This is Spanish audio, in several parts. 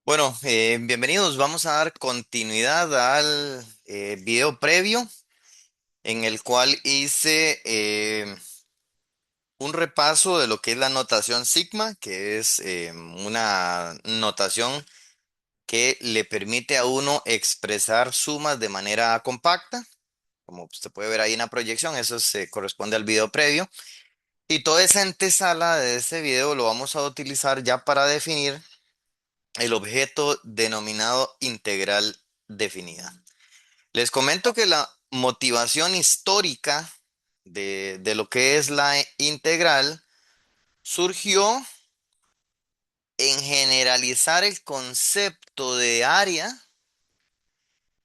Bueno, bienvenidos. Vamos a dar continuidad al video previo en el cual hice un repaso de lo que es la notación sigma, que es una notación que le permite a uno expresar sumas de manera compacta. Como usted puede ver ahí en la proyección, eso se corresponde al video previo. Y toda esa antesala de este video lo vamos a utilizar ya para definir el objeto denominado integral definida. Les comento que la motivación histórica de lo que es la integral surgió en generalizar el concepto de área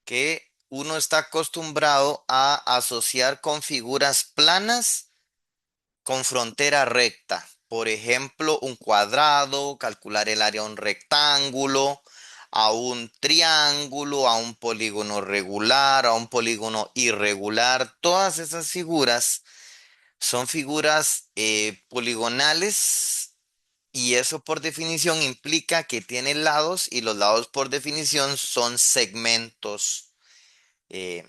que uno está acostumbrado a asociar con figuras planas con frontera recta. Por ejemplo, un cuadrado, calcular el área de un rectángulo, a un triángulo, a un polígono regular, a un polígono irregular. Todas esas figuras son figuras poligonales y eso por definición implica que tienen lados y los lados por definición son segmentos, eh,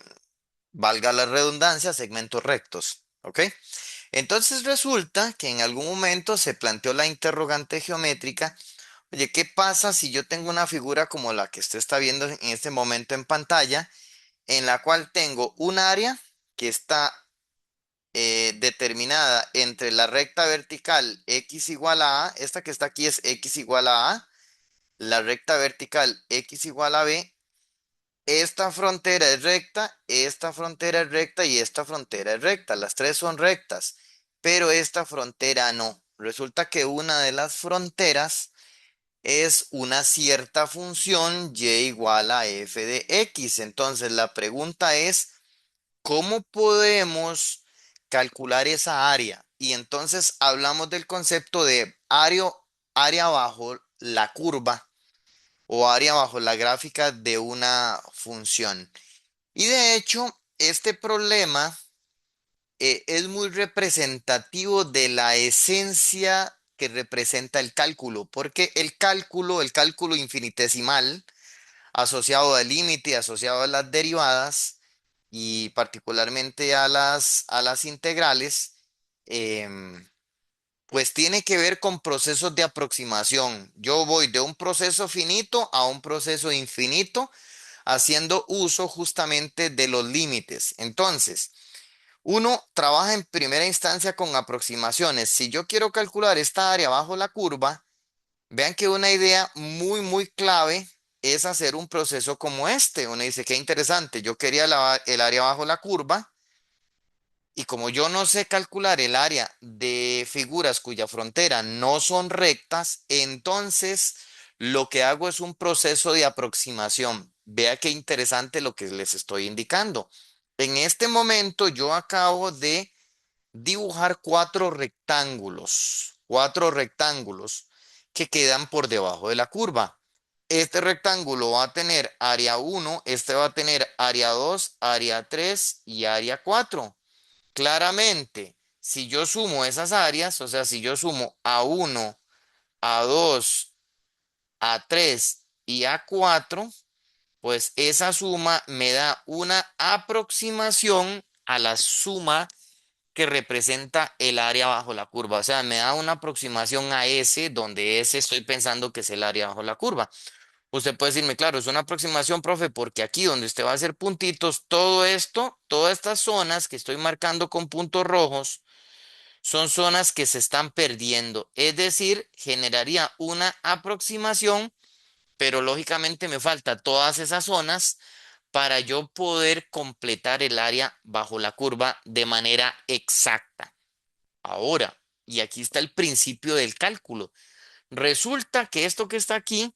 valga la redundancia, segmentos rectos. ¿Ok? Entonces resulta que en algún momento se planteó la interrogante geométrica, oye, ¿qué pasa si yo tengo una figura como la que usted está viendo en este momento en pantalla, en la cual tengo un área que está determinada entre la recta vertical x igual a A, esta que está aquí es x igual a A, la recta vertical x igual a B, esta frontera es recta y esta frontera es recta. Las tres son rectas, pero esta frontera no. Resulta que una de las fronteras es una cierta función y igual a f de x. Entonces la pregunta es, ¿cómo podemos calcular esa área? Y entonces hablamos del concepto de área bajo la curva o área bajo la gráfica de una función. Y de hecho, este problema es muy representativo de la esencia que representa el cálculo, porque el cálculo infinitesimal, asociado al límite, asociado a las derivadas y particularmente a las integrales, em, pues tiene que ver con procesos de aproximación. Yo voy de un proceso finito a un proceso infinito haciendo uso justamente de los límites. Entonces, uno trabaja en primera instancia con aproximaciones. Si yo quiero calcular esta área bajo la curva, vean que una idea muy, muy clave es hacer un proceso como este. Uno dice, qué interesante, yo quería el área bajo la curva y como yo no sé calcular el área de figuras cuya frontera no son rectas, entonces lo que hago es un proceso de aproximación. Vea qué interesante lo que les estoy indicando. En este momento yo acabo de dibujar cuatro rectángulos que quedan por debajo de la curva. Este rectángulo va a tener área 1, este va a tener área 2, área 3 y área 4. Claramente, si yo sumo esas áreas, o sea, si yo sumo A1, A2, A3 y A4, pues esa suma me da una aproximación a la suma que representa el área bajo la curva. O sea, me da una aproximación a S, donde S estoy pensando que es el área bajo la curva. Usted puede decirme, claro, es una aproximación, profe, porque aquí donde usted va a hacer puntitos, todo esto, todas estas zonas que estoy marcando con puntos rojos, son zonas que se están perdiendo. Es decir, generaría una aproximación, pero lógicamente me falta todas esas zonas para yo poder completar el área bajo la curva de manera exacta. Ahora, y aquí está el principio del cálculo. Resulta que esto que está aquí,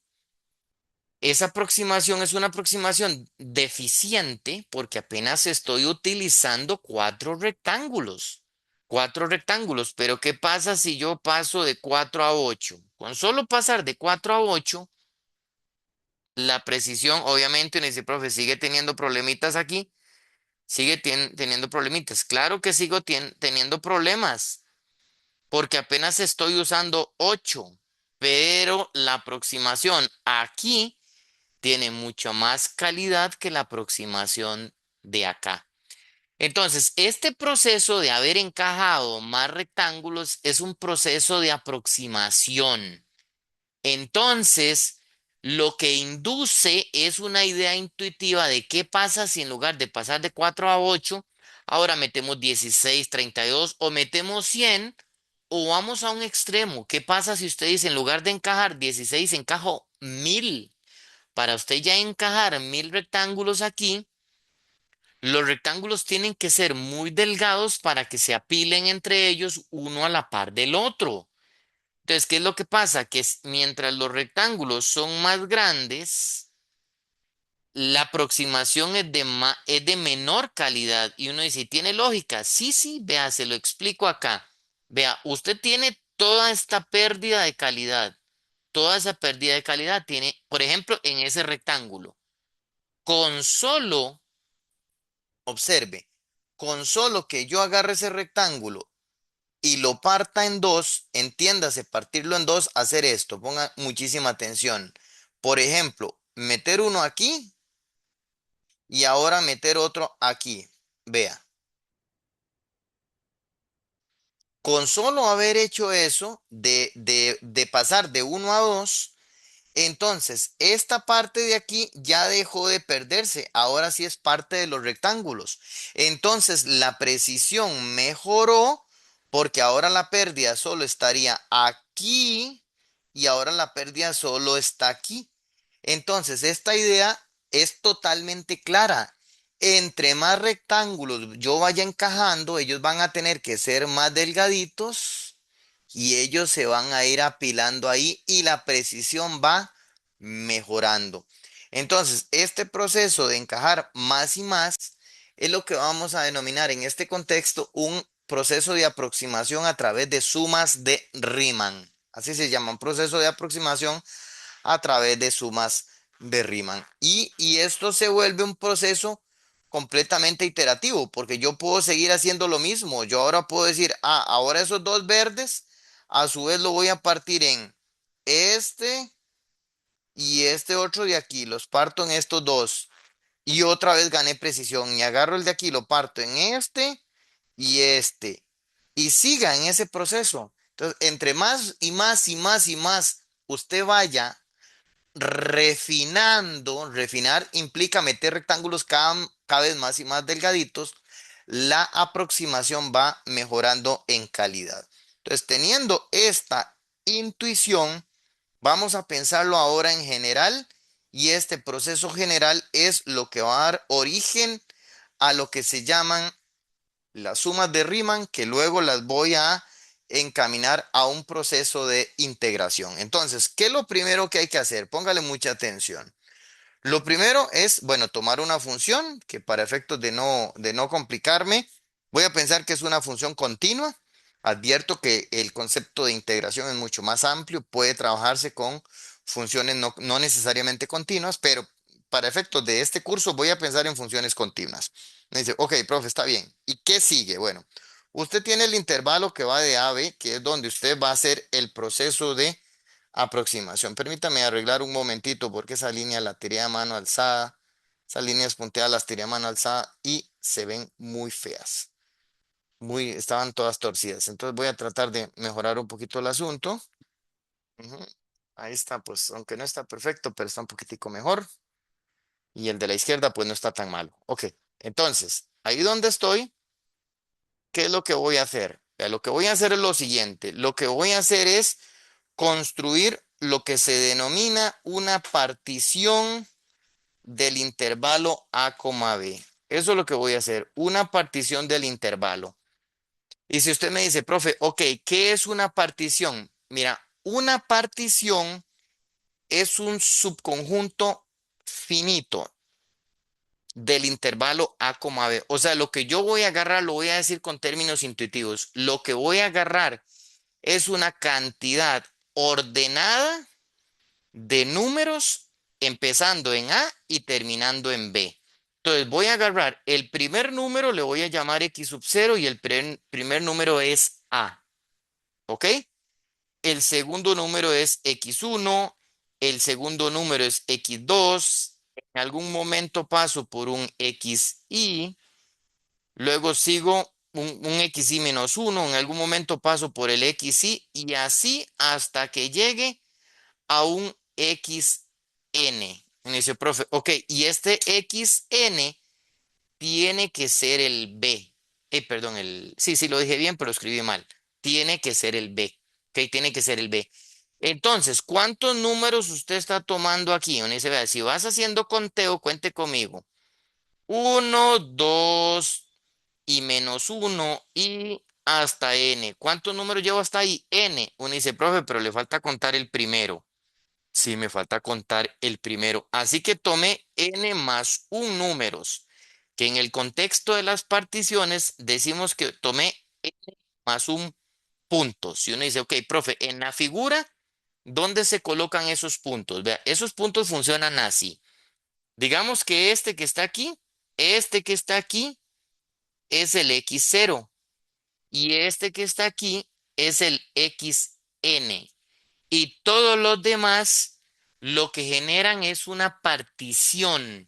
esa aproximación es una aproximación deficiente porque apenas estoy utilizando cuatro rectángulos. Cuatro rectángulos, pero ¿qué pasa si yo paso de 4 a 8? Con solo pasar de 4 a 8, la precisión, obviamente, me dice, profe, sigue teniendo problemitas aquí, sigue teniendo problemitas. Claro que sigo teniendo problemas, porque apenas estoy usando 8. pero la aproximación aquí tiene mucha más calidad que la aproximación de acá. Entonces, este proceso de haber encajado más rectángulos es un proceso de aproximación. Entonces, lo que induce es una idea intuitiva de qué pasa si en lugar de pasar de 4 a 8, ahora metemos 16, 32 o metemos 100 o vamos a un extremo. ¿Qué pasa si usted dice en lugar de encajar 16, encajo 1000? Para usted ya encajar 1000 rectángulos aquí, los rectángulos tienen que ser muy delgados para que se apilen entre ellos uno a la par del otro. Entonces, ¿qué es lo que pasa? Que mientras los rectángulos son más grandes, la aproximación es de menor calidad. Y uno dice, ¿tiene lógica? Sí, sí, vea, se lo explico acá. Vea, usted tiene toda esta pérdida de calidad. Toda esa pérdida de calidad tiene, por ejemplo, en ese rectángulo. Con solo, observe, con solo que yo agarre ese rectángulo y lo parta en dos, entiéndase, partirlo en dos, hacer esto, ponga muchísima atención. Por ejemplo, meter uno aquí y ahora meter otro aquí. Vea, con solo haber hecho eso, de pasar de uno a dos, entonces esta parte de aquí ya dejó de perderse, ahora sí es parte de los rectángulos. Entonces la precisión mejoró porque ahora la pérdida solo estaría aquí y ahora la pérdida solo está aquí. Entonces esta idea es totalmente clara. Entre más rectángulos yo vaya encajando, ellos van a tener que ser más delgaditos y ellos se van a ir apilando ahí y la precisión va mejorando. Entonces, este proceso de encajar más y más es lo que vamos a denominar en este contexto un proceso de aproximación a través de sumas de Riemann. Así se llama, un proceso de aproximación a través de sumas de Riemann. Y esto se vuelve un proceso completamente iterativo, porque yo puedo seguir haciendo lo mismo. Yo ahora puedo decir, ah, ahora esos dos verdes, a su vez lo voy a partir en este y este otro de aquí. Los parto en estos dos. Y otra vez gané precisión. Y agarro el de aquí, lo parto en este y este. Y siga en ese proceso. Entonces, entre más y más y más y más usted vaya refinando, refinar implica meter rectángulos cada vez más y más delgaditos, la aproximación va mejorando en calidad. Entonces, teniendo esta intuición, vamos a pensarlo ahora en general y este proceso general es lo que va a dar origen a lo que se llaman las sumas de Riemann, que luego las voy a encaminar a un proceso de integración. Entonces, ¿qué es lo primero que hay que hacer? Póngale mucha atención. Lo primero es, bueno, tomar una función que para efectos de no complicarme, voy a pensar que es una función continua. Advierto que el concepto de integración es mucho más amplio, puede trabajarse con funciones no necesariamente continuas, pero para efectos de este curso voy a pensar en funciones continuas. Me dice, ok, profe, está bien. ¿Y qué sigue? Bueno, usted tiene el intervalo que va de A a B, que es donde usted va a hacer el proceso de aproximación. Permítame arreglar un momentito porque esa línea la tiré a mano alzada. Esas líneas punteadas las tiré a mano alzada y se ven muy feas. Estaban todas torcidas. Entonces voy a tratar de mejorar un poquito el asunto. Ujú. Ahí está, pues, aunque no está perfecto, pero está un poquitico mejor. Y el de la izquierda, pues, no está tan malo. Ok, entonces, ahí donde estoy, ¿qué es lo que voy a hacer? Lo que voy a hacer es lo siguiente. Lo que voy a hacer es construir lo que se denomina una partición del intervalo A, B. Eso es lo que voy a hacer, una partición del intervalo. Y si usted me dice, profe, ok, ¿qué es una partición? Mira, una partición es un subconjunto finito del intervalo A, B. O sea, lo que yo voy a agarrar, lo voy a decir con términos intuitivos. Lo que voy a agarrar es una cantidad ordenada de números empezando en A y terminando en B. Entonces voy a agarrar el primer número, le voy a llamar x sub 0 y el primer número es A. ¿Ok? el segundo número es x1, el segundo número es x2, en algún momento paso por un xy, luego sigo un xy menos 1, en algún momento paso por el xy y así hasta que llegue a un xn. Me dice, profe, ok, y este xn tiene que ser el b. Perdón, sí, lo dije bien, pero escribí mal. Tiene que ser el b. Ok, tiene que ser el b. Entonces, ¿cuántos números usted está tomando aquí? Uno dice, vea, si vas haciendo conteo, cuente conmigo. Uno, 2 y menos uno y hasta n. ¿Cuántos números llevo hasta ahí? N. Uno dice, profe, pero le falta contar el primero. Sí, me falta contar el primero. Así que tomé n más un números, que en el contexto de las particiones decimos que tomé n más un punto. Si uno dice, ok, profe, en la figura, ¿dónde se colocan esos puntos? Vea, esos puntos funcionan así. Digamos que este que está aquí es el x0 y este que está aquí es el xn. Y todos los demás lo que generan es una partición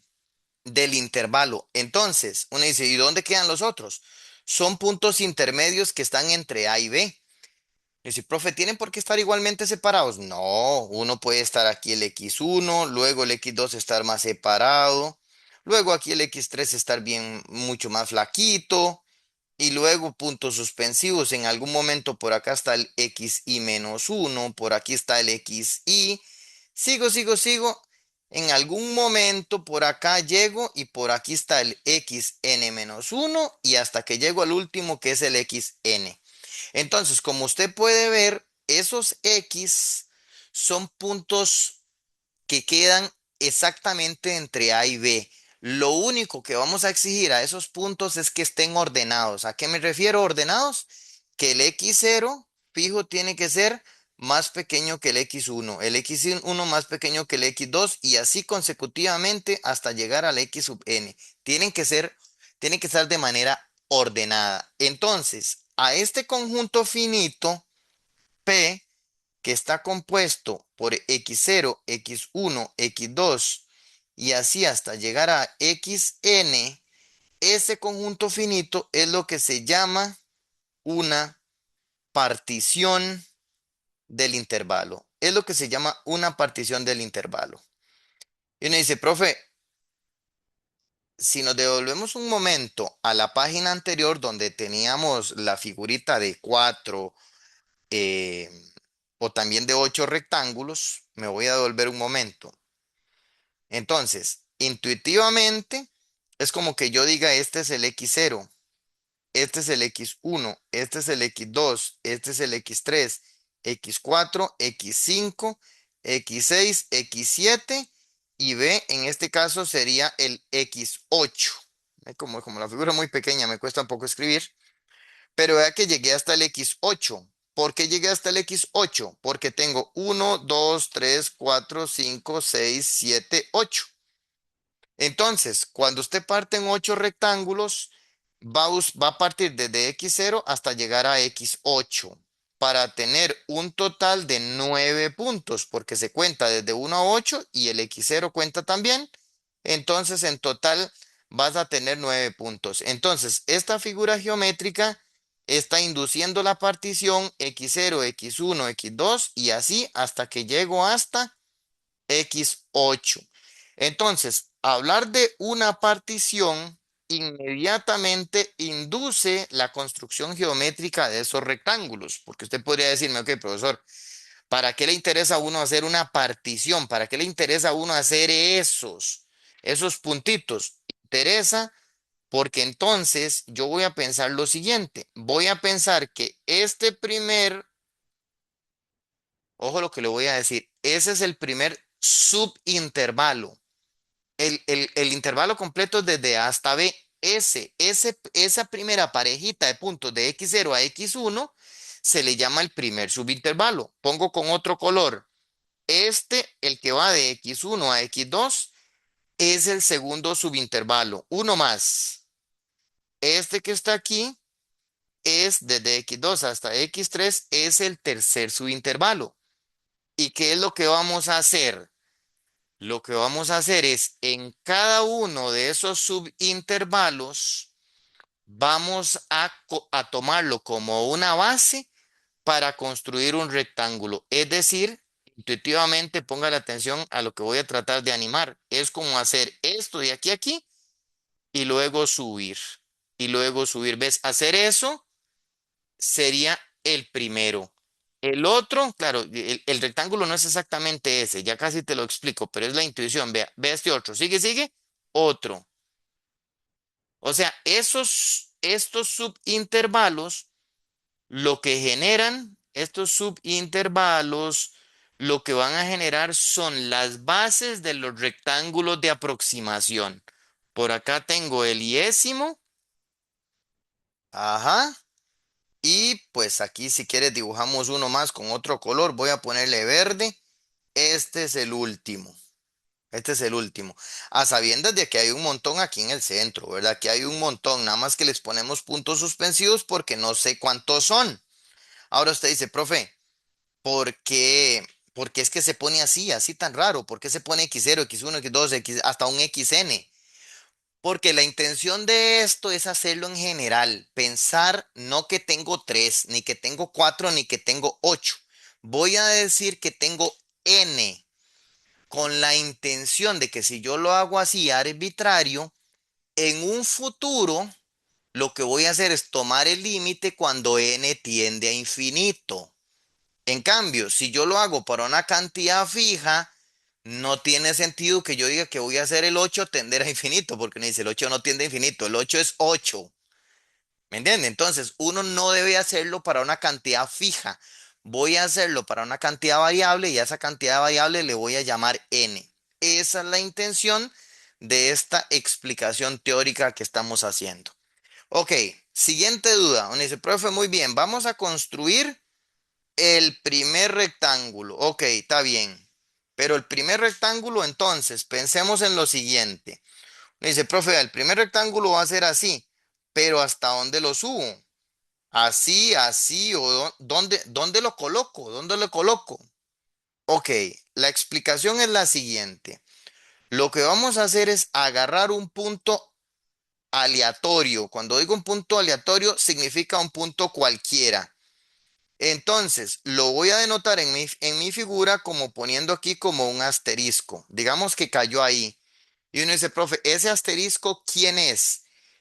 del intervalo. Entonces, uno dice, ¿y dónde quedan los otros? Son puntos intermedios que están entre A y B. Dice, profe, ¿tienen por qué estar igualmente separados? No, uno puede estar aquí el x1, luego el x2 estar más separado, luego aquí el x3 estar bien mucho más flaquito, y luego puntos suspensivos. En algún momento por acá está el xy menos uno, por aquí está el xy. Sigo. En algún momento por acá llego y por aquí está el xn menos uno y hasta que llego al último que es el xn. Entonces, como usted puede ver, esos x son puntos que quedan exactamente entre A y B. Lo único que vamos a exigir a esos puntos es que estén ordenados. ¿A qué me refiero ordenados? Que el x0 fijo tiene que ser más pequeño que el x1, el x1 más pequeño que el x2 y así consecutivamente hasta llegar al x sub n. Tienen que ser de manera ordenada. Entonces, a este conjunto finito P que está compuesto por x0, x1, x2 y así hasta llegar a xn, ese conjunto finito es lo que se llama una partición del intervalo. Es lo que se llama una partición del intervalo. Y uno dice, profe, si nos devolvemos un momento a la página anterior donde teníamos la figurita de 4 o también de 8 rectángulos, me voy a devolver un momento. Entonces, intuitivamente es como que yo diga, este es el x0, este es el x1, este es el x2, este es el x3, x4, x5, x6, x7 y B en este caso sería el x8. Como la figura es muy pequeña, me cuesta un poco escribir, pero vea que llegué hasta el x8. ¿Por qué llegué hasta el x8? Porque tengo 1, 2, 3, 4, 5, 6, 7, 8. Entonces, cuando usted parte en 8 rectángulos, va a partir desde x0 hasta llegar a x8 para tener un total de 9 puntos, porque se cuenta desde 1 a 8 y el x0 cuenta también. Entonces, en total vas a tener 9 puntos. Entonces, esta figura geométrica está induciendo la partición x0, x1, x2 y así hasta que llego hasta x8. Entonces, hablar de una partición inmediatamente induce la construcción geométrica de esos rectángulos, porque usted podría decirme, ok, profesor, ¿para qué le interesa a uno hacer una partición? ¿Para qué le interesa a uno hacer esos puntitos? Interesa porque entonces yo voy a pensar lo siguiente, voy a pensar que este primer, ojo lo que le voy a decir, ese es el primer subintervalo. El intervalo completo es desde A hasta B. Esa primera parejita de puntos de x0 a x1 se le llama el primer subintervalo. Pongo con otro color. El que va de x1 a x2, es el segundo subintervalo. Uno más. Este que está aquí es desde x2 hasta x3 es el tercer subintervalo. ¿Y qué es lo que vamos a hacer? Lo que vamos a hacer es en cada uno de esos subintervalos, vamos a tomarlo como una base para construir un rectángulo. Es decir, intuitivamente ponga la atención a lo que voy a tratar de animar. Es como hacer esto de aquí a aquí y luego subir. Y luego subir. ¿Ves? Hacer eso sería el primero. El otro, claro, el rectángulo no es exactamente ese, ya casi te lo explico, pero es la intuición. Vea, ve este otro. Sigue, sigue. Otro. O sea, estos subintervalos lo que generan estos subintervalos, lo que van a generar son las bases de los rectángulos de aproximación. Por acá tengo el iésimo. Ajá. Y pues aquí si quieres dibujamos uno más con otro color. Voy a ponerle verde. Este es el último. Este es el último. A sabiendas de que hay un montón aquí en el centro, ¿verdad? Que hay un montón. Nada más que les ponemos puntos suspensivos porque no sé cuántos son. Ahora usted dice, profe. ¿Por qué? ¿Por qué es que se pone así, así tan raro? ¿Por qué se pone X0, X1, X2, X, hasta un XN? Porque la intención de esto es hacerlo en general, pensar no que tengo 3, ni que tengo 4, ni que tengo 8. Voy a decir que tengo N, con la intención de que si yo lo hago así arbitrario, en un futuro lo que voy a hacer es tomar el límite cuando N tiende a infinito. En cambio, si yo lo hago para una cantidad fija, no tiene sentido que yo diga que voy a hacer el 8 tender a infinito, porque me dice el 8 no tiende a infinito, el 8 es 8. ¿Me entiende? Entonces, uno no debe hacerlo para una cantidad fija. Voy a hacerlo para una cantidad variable y a esa cantidad variable le voy a llamar n. Esa es la intención de esta explicación teórica que estamos haciendo. Ok, siguiente duda. Uno dice, profe, muy bien, vamos a construir el primer rectángulo, ok, está bien. Pero el primer rectángulo, entonces, pensemos en lo siguiente. Me dice, profe, el primer rectángulo va a ser así, pero ¿hasta dónde lo subo? Así, así, o dónde lo coloco? ¿Dónde lo coloco? Ok, la explicación es la siguiente. Lo que vamos a hacer es agarrar un punto aleatorio. Cuando digo un punto aleatorio, significa un punto cualquiera. Entonces, lo voy a denotar en mi figura como poniendo aquí como un asterisco. Digamos que cayó ahí. Y uno dice, profe, ¿ese asterisco quién es?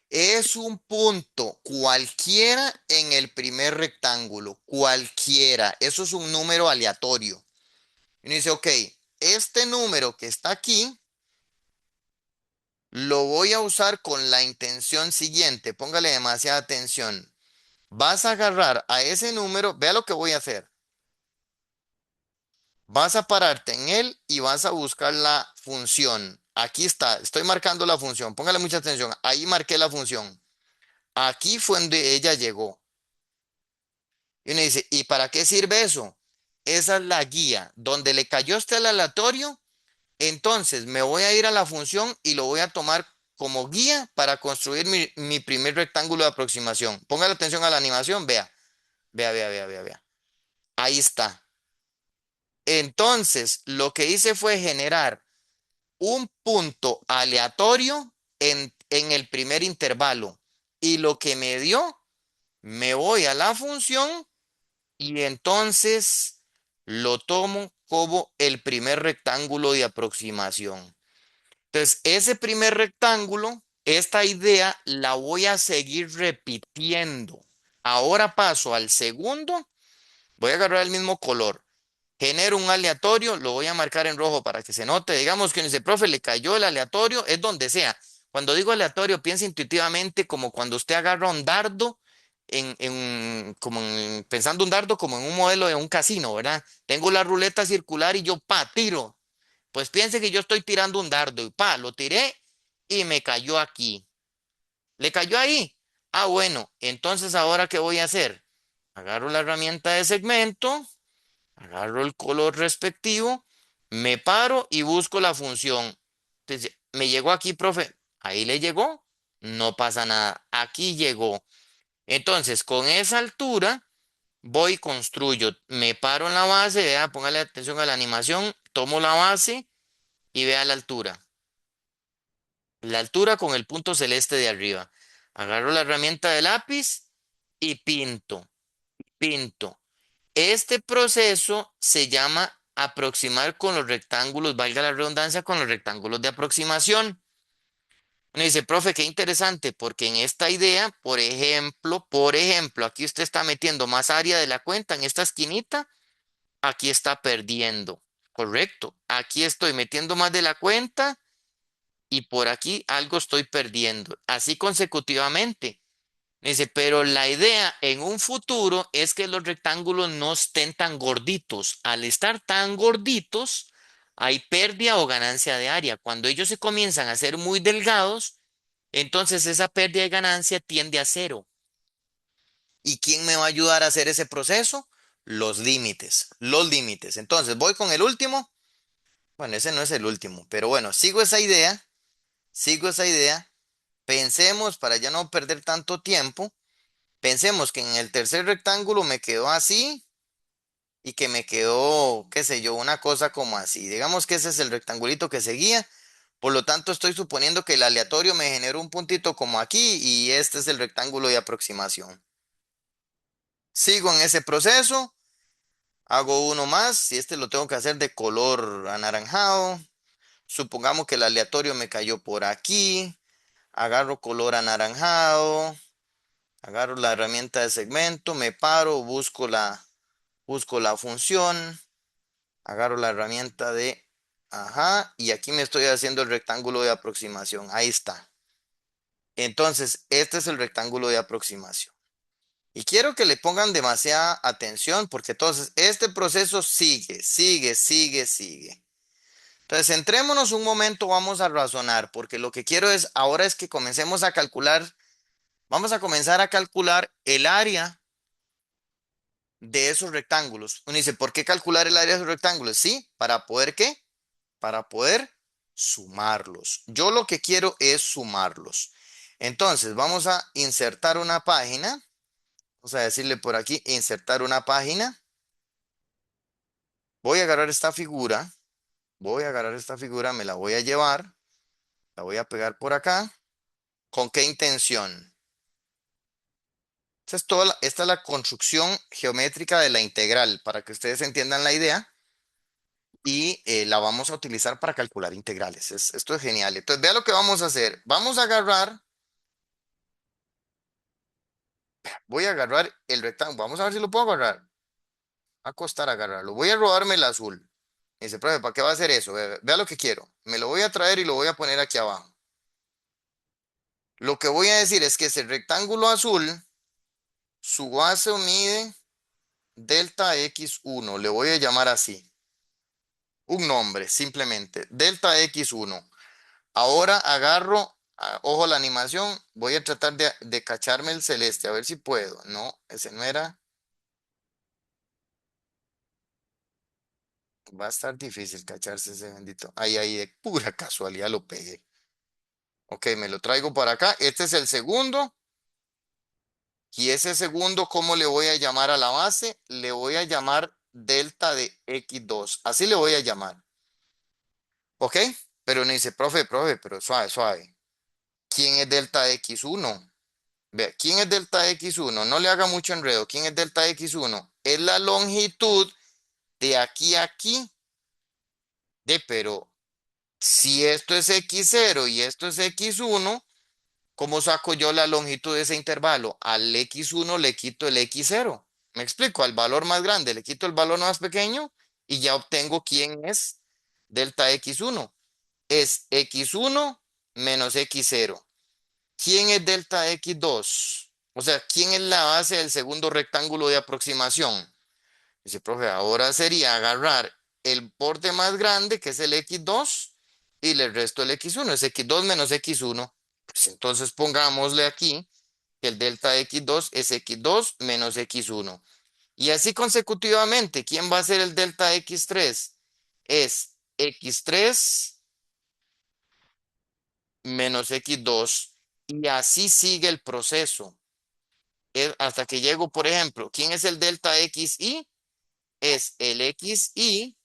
Es un punto cualquiera en el primer rectángulo. Cualquiera. Eso es un número aleatorio. Y uno dice, ok, este número que está aquí lo voy a usar con la intención siguiente. Póngale demasiada atención. Vas a agarrar a ese número. Vea lo que voy a hacer. Vas a pararte en él y vas a buscar la función. Aquí está, estoy marcando la función. Póngale mucha atención. Ahí marqué la función. Aquí fue donde ella llegó. Y uno dice, ¿y para qué sirve eso? Esa es la guía. Donde le cayó este el aleatorio, entonces me voy a ir a la función y lo voy a tomar como guía para construir mi primer rectángulo de aproximación. Póngale atención a la animación. Vea, vea, vea, vea, vea, vea. Ahí está. Entonces, lo que hice fue generar un punto aleatorio en el primer intervalo. Y lo que me dio, me voy a la función y entonces lo tomo como el primer rectángulo de aproximación. Entonces, ese primer rectángulo, esta idea la voy a seguir repitiendo. Ahora paso al segundo, voy a agarrar el mismo color. Genero un aleatorio, lo voy a marcar en rojo para que se note. Digamos que dice, profe, le cayó el aleatorio, es donde sea. Cuando digo aleatorio, piensa intuitivamente como cuando usted agarra un dardo, pensando un dardo como en un modelo de un casino, ¿verdad? Tengo la ruleta circular y yo, tiro. Pues piense que yo estoy tirando un dardo y lo tiré y me cayó aquí. ¿Le cayó ahí? Ah, bueno, entonces ahora ¿qué voy a hacer? Agarro la herramienta de segmento. Agarro el color respectivo, me paro y busco la función. Entonces, me llegó aquí, profe. Ahí le llegó. No pasa nada. Aquí llegó. Entonces, con esa altura, voy y construyo. Me paro en la base, vea, póngale atención a la animación, tomo la base y vea la altura. La altura con el punto celeste de arriba. Agarro la herramienta de lápiz y pinto, pinto. Este proceso se llama aproximar con los rectángulos, valga la redundancia, con los rectángulos de aproximación. Uno dice, profe, qué interesante, porque en esta idea, por ejemplo, aquí usted está metiendo más área de la cuenta en esta esquinita, aquí está perdiendo. Correcto. Aquí estoy metiendo más de la cuenta y por aquí algo estoy perdiendo. Así consecutivamente. Dice, pero la idea en un futuro es que los rectángulos no estén tan gorditos. Al estar tan gorditos, hay pérdida o ganancia de área. Cuando ellos se comienzan a ser muy delgados, entonces esa pérdida y ganancia tiende a cero. ¿Y quién me va a ayudar a hacer ese proceso? Los límites, los límites. Entonces voy con el último. Bueno, ese no es el último, pero bueno, sigo esa idea, sigo esa idea. Pensemos, para ya no perder tanto tiempo, pensemos que en el tercer rectángulo me quedó así y que me quedó, qué sé yo, una cosa como así. Digamos que ese es el rectangulito que seguía. Por lo tanto, estoy suponiendo que el aleatorio me generó un puntito como aquí y este es el rectángulo de aproximación. Sigo en ese proceso, hago uno más y este lo tengo que hacer de color anaranjado. Supongamos que el aleatorio me cayó por aquí. Agarro color anaranjado, agarro la herramienta de segmento, me paro, busco la función, agarro la herramienta de, ajá, y aquí me estoy haciendo el rectángulo de aproximación. Ahí está. Entonces, este es el rectángulo de aproximación. Y quiero que le pongan demasiada atención porque entonces este proceso sigue, sigue, sigue, sigue. Entonces, centrémonos un momento, vamos a razonar, porque lo que quiero es, ahora es que comencemos a calcular, vamos a comenzar a calcular el área de esos rectángulos. Uno dice, ¿por qué calcular el área de esos rectángulos? Sí, ¿para poder qué? Para poder sumarlos. Yo lo que quiero es sumarlos. Entonces, vamos a insertar una página. Vamos a decirle por aquí, insertar una página. Voy a agarrar esta figura. Voy a agarrar esta figura, me la voy a llevar. La voy a pegar por acá. ¿Con qué intención? Esta es la construcción geométrica de la integral, para que ustedes entiendan la idea. Y la vamos a utilizar para calcular integrales. Esto es genial. Entonces, vea lo que vamos a hacer. Vamos a agarrar, voy a agarrar el rectángulo. Vamos a ver si lo puedo agarrar. Va a costar agarrarlo. Voy a robarme el azul. Y dice, profe, ¿para qué va a hacer eso? Vea lo que quiero. Me lo voy a traer y lo voy a poner aquí abajo. Lo que voy a decir es que ese rectángulo azul, su base mide delta x1. Le voy a llamar así. Un nombre, simplemente. Delta x1. Ahora agarro, ojo la animación, voy a tratar de cacharme el celeste, a ver si puedo. No, ese no era. Va a estar difícil cacharse ese bendito. Ahí, de pura casualidad lo pegué. Ok, me lo traigo para acá. Este es el segundo. Y ese segundo, ¿cómo le voy a llamar a la base? Le voy a llamar delta de x2. Así le voy a llamar. ¿Ok? Pero me dice, profe, pero suave, suave. ¿Quién es delta de x1? Vea, ¿quién es delta X1? No le haga mucho enredo. ¿Quién es delta X1? Es la longitud de aquí a aquí. Pero si esto es X0 y esto es X1, ¿cómo saco yo la longitud de ese intervalo? Al X1 le quito el X0. ¿Me explico? Al valor más grande le quito el valor más pequeño y ya obtengo quién es delta X1. Es X1 menos X0. ¿Quién es delta X2? O sea, ¿quién es la base del segundo rectángulo de aproximación? Dice, profe, ahora sería agarrar el borde más grande, que es el X2, y le resto el X1, es X2 menos X1. Pues entonces pongámosle aquí que el delta X2 es X2 menos X1. Y así consecutivamente, ¿quién va a ser el delta X3? Es X3 menos X2. Y así sigue el proceso. hasta que llego, por ejemplo, ¿quién es el delta XY? Es el XY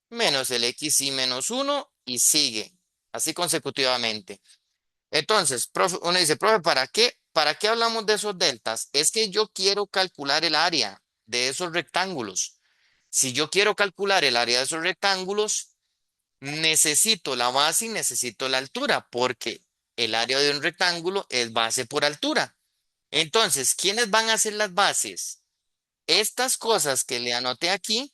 menos el XY menos uno y sigue, así consecutivamente. Entonces, profe, uno dice, profe, ¿para qué hablamos de esos deltas? Es que yo quiero calcular el área de esos rectángulos. Si yo quiero calcular el área de esos rectángulos, necesito la base y necesito la altura, porque el área de un rectángulo es base por altura. Entonces, ¿quiénes van a ser las bases? Estas cosas que le anoté aquí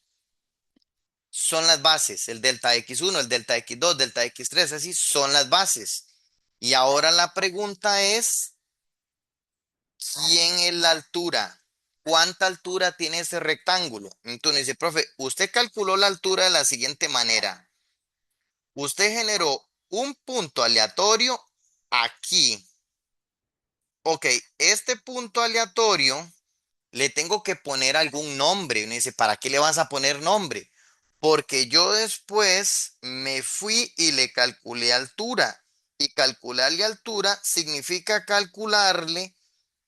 son las bases. El delta X1, el delta X2, delta X3, así son las bases. Y ahora la pregunta es, ¿quién es la altura? ¿Cuánta altura tiene ese rectángulo? Entonces dice, profe, usted calculó la altura de la siguiente manera. Usted generó un punto aleatorio aquí. Ok, este punto aleatorio le tengo que poner algún nombre. Uno dice, ¿para qué le vas a poner nombre? Porque yo después me fui y le calculé altura. Y calcularle altura significa calcularle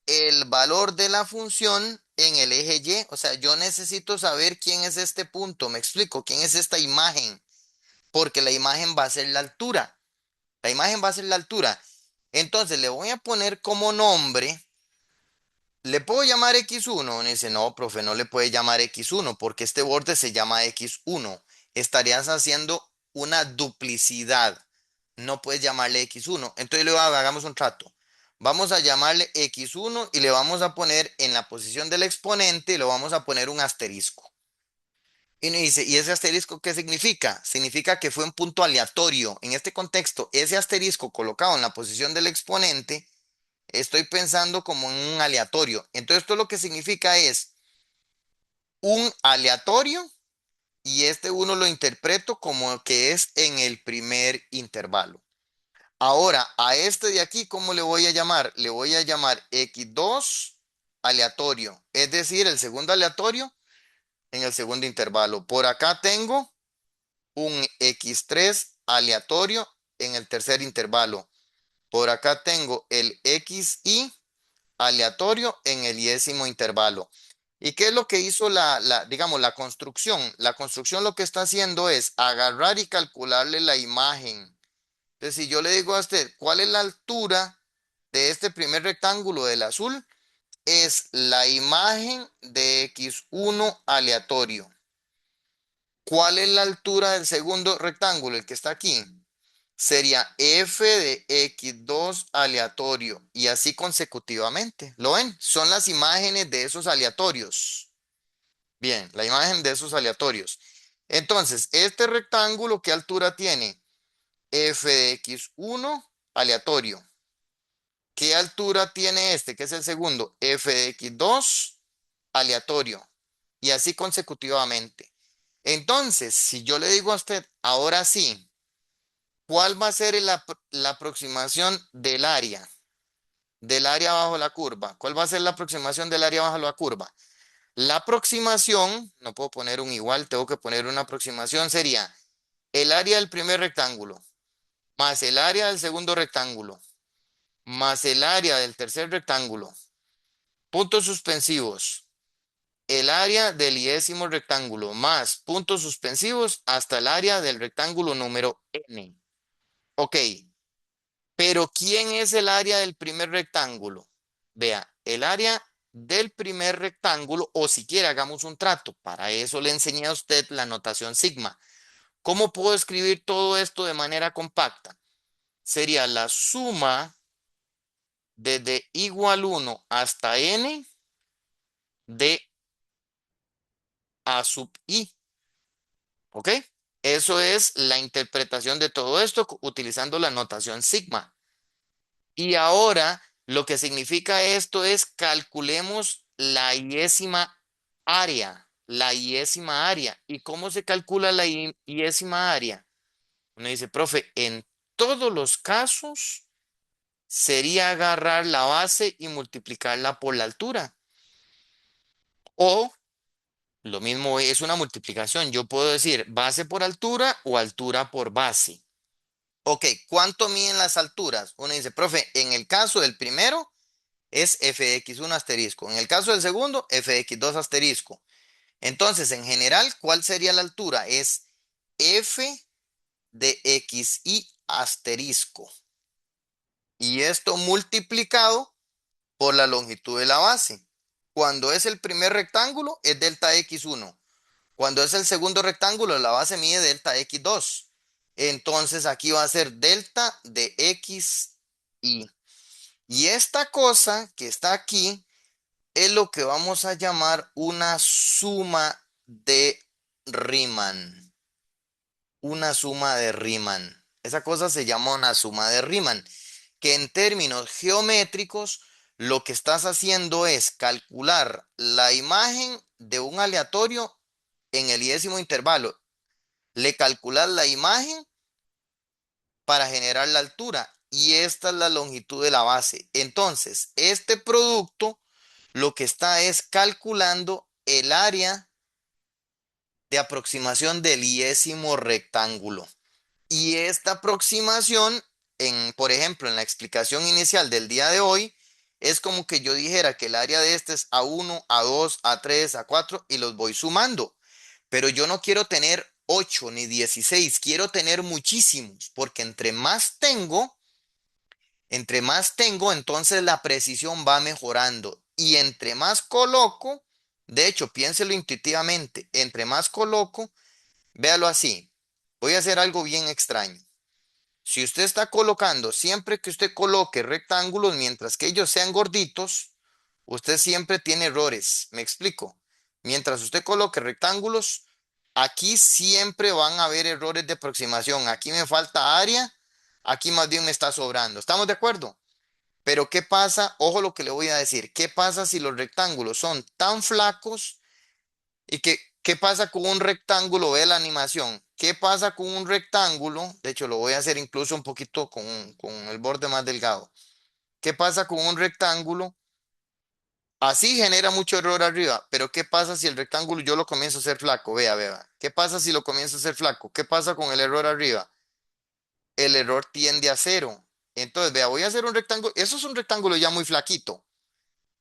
el valor de la función en el eje Y. O sea, yo necesito saber quién es este punto. Me explico, quién es esta imagen. Porque la imagen va a ser la altura. La imagen va a ser la altura. Entonces le voy a poner como nombre. ¿Le puedo llamar X1? Me dice, no, profe, no le puede llamar X1 porque este borde se llama X1. Estarías haciendo una duplicidad. No puedes llamarle X1. Entonces hagamos un trato. Vamos a llamarle X1 y le vamos a poner en la posición del exponente, le vamos a poner un asterisco. Y me dice, ¿y ese asterisco qué significa? Significa que fue un punto aleatorio. En este contexto, ese asterisco colocado en la posición del exponente, estoy pensando como en un aleatorio. Entonces, esto lo que significa es un aleatorio y este uno lo interpreto como que es en el primer intervalo. Ahora, a este de aquí, ¿cómo le voy a llamar? Le voy a llamar X2 aleatorio, es decir, el segundo aleatorio en el segundo intervalo. Por acá tengo un X3 aleatorio en el tercer intervalo. Por acá tengo el XY aleatorio en el décimo intervalo. ¿Y qué es lo que hizo digamos, la construcción? La construcción lo que está haciendo es agarrar y calcularle la imagen. Entonces, si yo le digo a usted, ¿cuál es la altura de este primer rectángulo del azul? Es la imagen de X1 aleatorio. ¿Cuál es la altura del segundo rectángulo, el que está aquí? Sería f de x2 aleatorio y así consecutivamente. ¿Lo ven? Son las imágenes de esos aleatorios. Bien, la imagen de esos aleatorios. Entonces, este rectángulo, ¿qué altura tiene? F de x1 aleatorio. ¿Qué altura tiene este, que es el segundo? F de x2 aleatorio. Y así consecutivamente. Entonces, si yo le digo a usted, ahora sí, ¿cuál va a ser la aproximación del área? Del área bajo la curva. ¿Cuál va a ser la aproximación del área bajo la curva? La aproximación, no puedo poner un igual, tengo que poner una aproximación, sería el área del primer rectángulo, más el área del segundo rectángulo, más el área del tercer rectángulo. Puntos suspensivos. El área del décimo rectángulo, más puntos suspensivos hasta el área del rectángulo número n. Ok. Pero ¿quién es el área del primer rectángulo? Vea, el área del primer rectángulo, o si quiere hagamos un trato. Para eso le enseñé a usted la notación sigma. ¿Cómo puedo escribir todo esto de manera compacta? Sería la suma desde igual 1 hasta n de a sub i. ¿Ok? Eso es la interpretación de todo esto utilizando la notación sigma. Y ahora lo que significa esto es calculemos la iésima área, la iésima área. ¿Y cómo se calcula la iésima área? Uno dice, profe, en todos los casos sería agarrar la base y multiplicarla por la altura. O lo mismo es una multiplicación. Yo puedo decir base por altura o altura por base. Ok, ¿cuánto miden las alturas? Uno dice, profe, en el caso del primero, es fx1 asterisco. En el caso del segundo, fx2 asterisco. Entonces, en general, ¿cuál sería la altura? Es f de xy asterisco. Y esto multiplicado por la longitud de la base. Cuando es el primer rectángulo, es delta x1. Cuando es el segundo rectángulo, la base mide delta x2. Entonces aquí va a ser delta de x y. Y esta cosa que está aquí es lo que vamos a llamar una suma de Riemann. Una suma de Riemann. Esa cosa se llama una suma de Riemann, que en términos geométricos lo que estás haciendo es calcular la imagen de un aleatorio en el décimo intervalo. Le calculas la imagen para generar la altura y esta es la longitud de la base. Entonces, este producto lo que está es calculando el área de aproximación del décimo rectángulo. Y esta aproximación, por ejemplo, en la explicación inicial del día de hoy, es como que yo dijera que el área de este es A1, A2, A3, A4 y los voy sumando. Pero yo no quiero tener 8 ni 16, quiero tener muchísimos, porque entonces la precisión va mejorando. Y entre más coloco, de hecho, piénselo intuitivamente, entre más coloco, véalo así. Voy a hacer algo bien extraño. Si usted está colocando, siempre que usted coloque rectángulos, mientras que ellos sean gorditos, usted siempre tiene errores. ¿Me explico? Mientras usted coloque rectángulos, aquí siempre van a haber errores de aproximación. Aquí me falta área, aquí más bien me está sobrando. ¿Estamos de acuerdo? Pero ¿qué pasa? Ojo lo que le voy a decir. ¿Qué pasa si los rectángulos son tan flacos y qué pasa con un rectángulo? Ve la animación. ¿Qué pasa con un rectángulo? De hecho, lo voy a hacer incluso un poquito con el borde más delgado. ¿Qué pasa con un rectángulo? Así genera mucho error arriba, pero ¿qué pasa si el rectángulo yo lo comienzo a hacer flaco? Vea, vea. ¿Qué pasa si lo comienzo a hacer flaco? ¿Qué pasa con el error arriba? El error tiende a cero. Entonces, vea, voy a hacer un rectángulo. Eso es un rectángulo ya muy flaquito.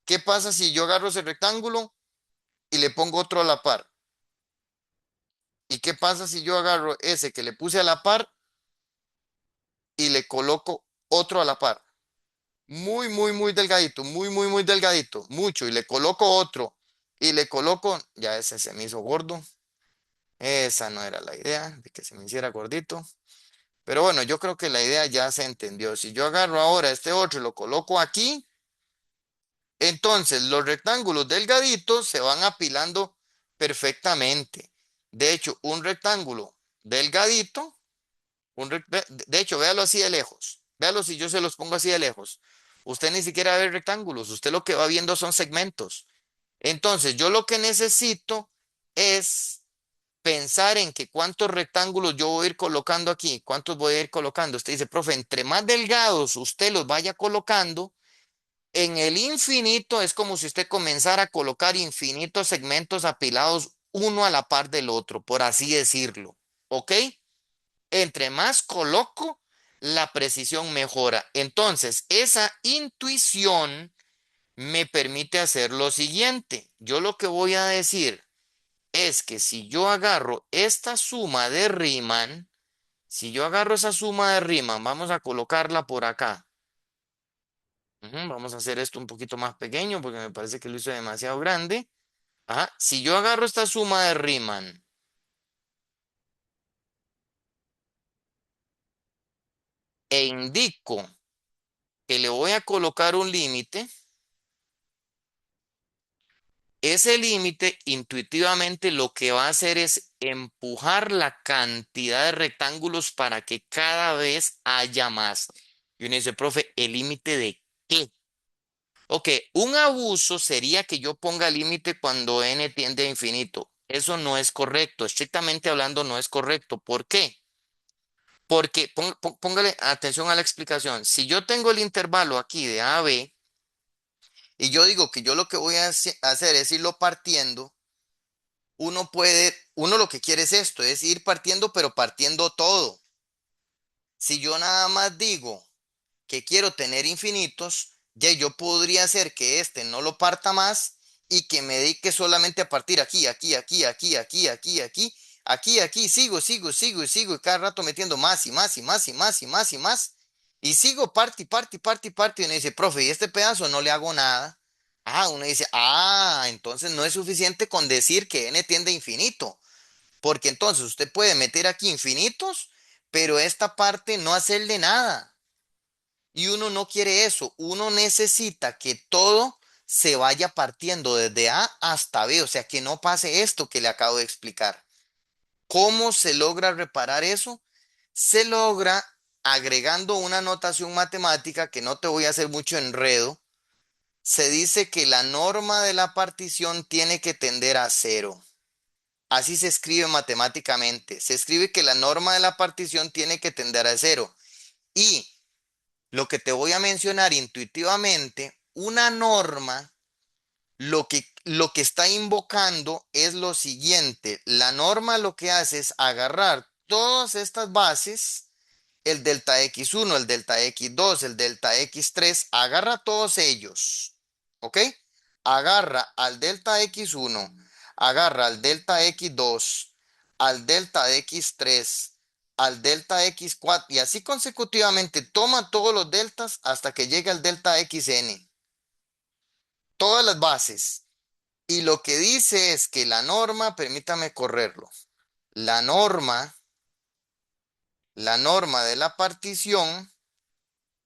¿Qué pasa si yo agarro ese rectángulo y le pongo otro a la par? ¿Y qué pasa si yo agarro ese que le puse a la par y le coloco otro a la par? Muy, muy, muy delgadito, muy, muy, muy delgadito, mucho, y le coloco otro y le coloco, ya ese se me hizo gordo. Esa no era la idea, de que se me hiciera gordito. Pero bueno, yo creo que la idea ya se entendió. Si yo agarro ahora este otro y lo coloco aquí, entonces los rectángulos delgaditos se van apilando perfectamente. De hecho, un rectángulo delgadito, de hecho, véalo así de lejos. Véalo si yo se los pongo así de lejos. Usted ni siquiera ve rectángulos, usted lo que va viendo son segmentos. Entonces, yo lo que necesito es pensar en que cuántos rectángulos yo voy a ir colocando aquí, cuántos voy a ir colocando. Usted dice, profe, entre más delgados usted los vaya colocando, en el infinito es como si usted comenzara a colocar infinitos segmentos apilados uno a la par del otro, por así decirlo. ¿Ok? Entre más coloco, la precisión mejora. Entonces, esa intuición me permite hacer lo siguiente. Yo lo que voy a decir es que si yo agarro esta suma de Riemann, si yo agarro esa suma de Riemann, vamos a colocarla por acá. Vamos a hacer esto un poquito más pequeño porque me parece que lo hice demasiado grande. Ajá. Si yo agarro esta suma de Riemann e indico que le voy a colocar un límite, ese límite intuitivamente lo que va a hacer es empujar la cantidad de rectángulos para que cada vez haya más. Y uno dice, profe, ¿el límite de qué? Ok, un abuso sería que yo ponga límite cuando n tiende a infinito. Eso no es correcto. Estrictamente hablando, no es correcto. ¿Por qué? Porque póngale atención a la explicación. Si yo tengo el intervalo aquí de A a B y yo digo que yo lo que voy a hacer es irlo partiendo, uno lo que quiere es esto, es ir partiendo, pero partiendo todo. Si yo nada más digo que quiero tener infinitos, Ya yo podría hacer que este no lo parta más y que me dedique solamente a partir aquí, aquí, aquí, aquí, aquí, aquí, aquí, aquí, aquí, sigo, sigo, sigo y sigo y cada rato metiendo más y más y más y más y más y más. Y sigo parte y parte y parte y parte. Y uno dice, profe, ¿y este pedazo no le hago nada? Ah, uno dice, ah, entonces no es suficiente con decir que n tiende a infinito, porque entonces usted puede meter aquí infinitos, pero esta parte no hacerle nada. Y uno no quiere eso, uno necesita que todo se vaya partiendo desde A hasta B, o sea, que no pase esto que le acabo de explicar. ¿Cómo se logra reparar eso? Se logra agregando una notación matemática que no te voy a hacer mucho enredo. Se dice que la norma de la partición tiene que tender a cero. Así se escribe matemáticamente. Se escribe que la norma de la partición tiene que tender a cero. Y lo que te voy a mencionar intuitivamente, una norma, lo que está invocando es lo siguiente. La norma lo que hace es agarrar todas estas bases, el delta x1, el delta x2, el delta x3, agarra todos ellos, ¿ok? Agarra al delta x1, agarra al delta x2, al delta x3, al delta x4 y así consecutivamente toma todos los deltas hasta que llegue al delta xn, todas las bases. Y lo que dice es que la norma, permítame correrlo, la norma, la norma de la partición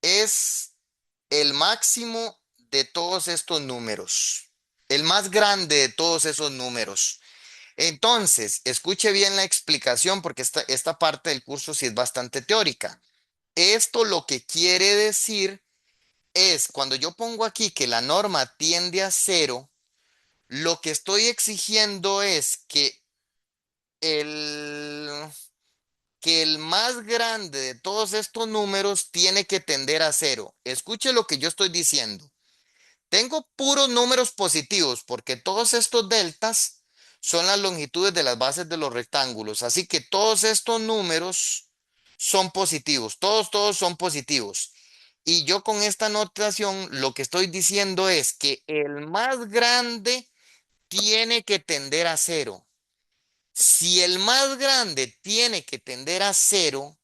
es el máximo de todos estos números, el más grande de todos esos números. Entonces, escuche bien la explicación porque esta parte del curso sí es bastante teórica. Esto lo que quiere decir es, cuando yo pongo aquí que la norma tiende a cero, lo que estoy exigiendo es el, que el más grande de todos estos números tiene que tender a cero. Escuche lo que yo estoy diciendo. Tengo puros números positivos porque todos estos deltas son las longitudes de las bases de los rectángulos. Así que todos estos números son positivos. Todos son positivos. Y yo con esta notación lo que estoy diciendo es que el más grande tiene que tender a cero. Si el más grande tiene que tender a cero,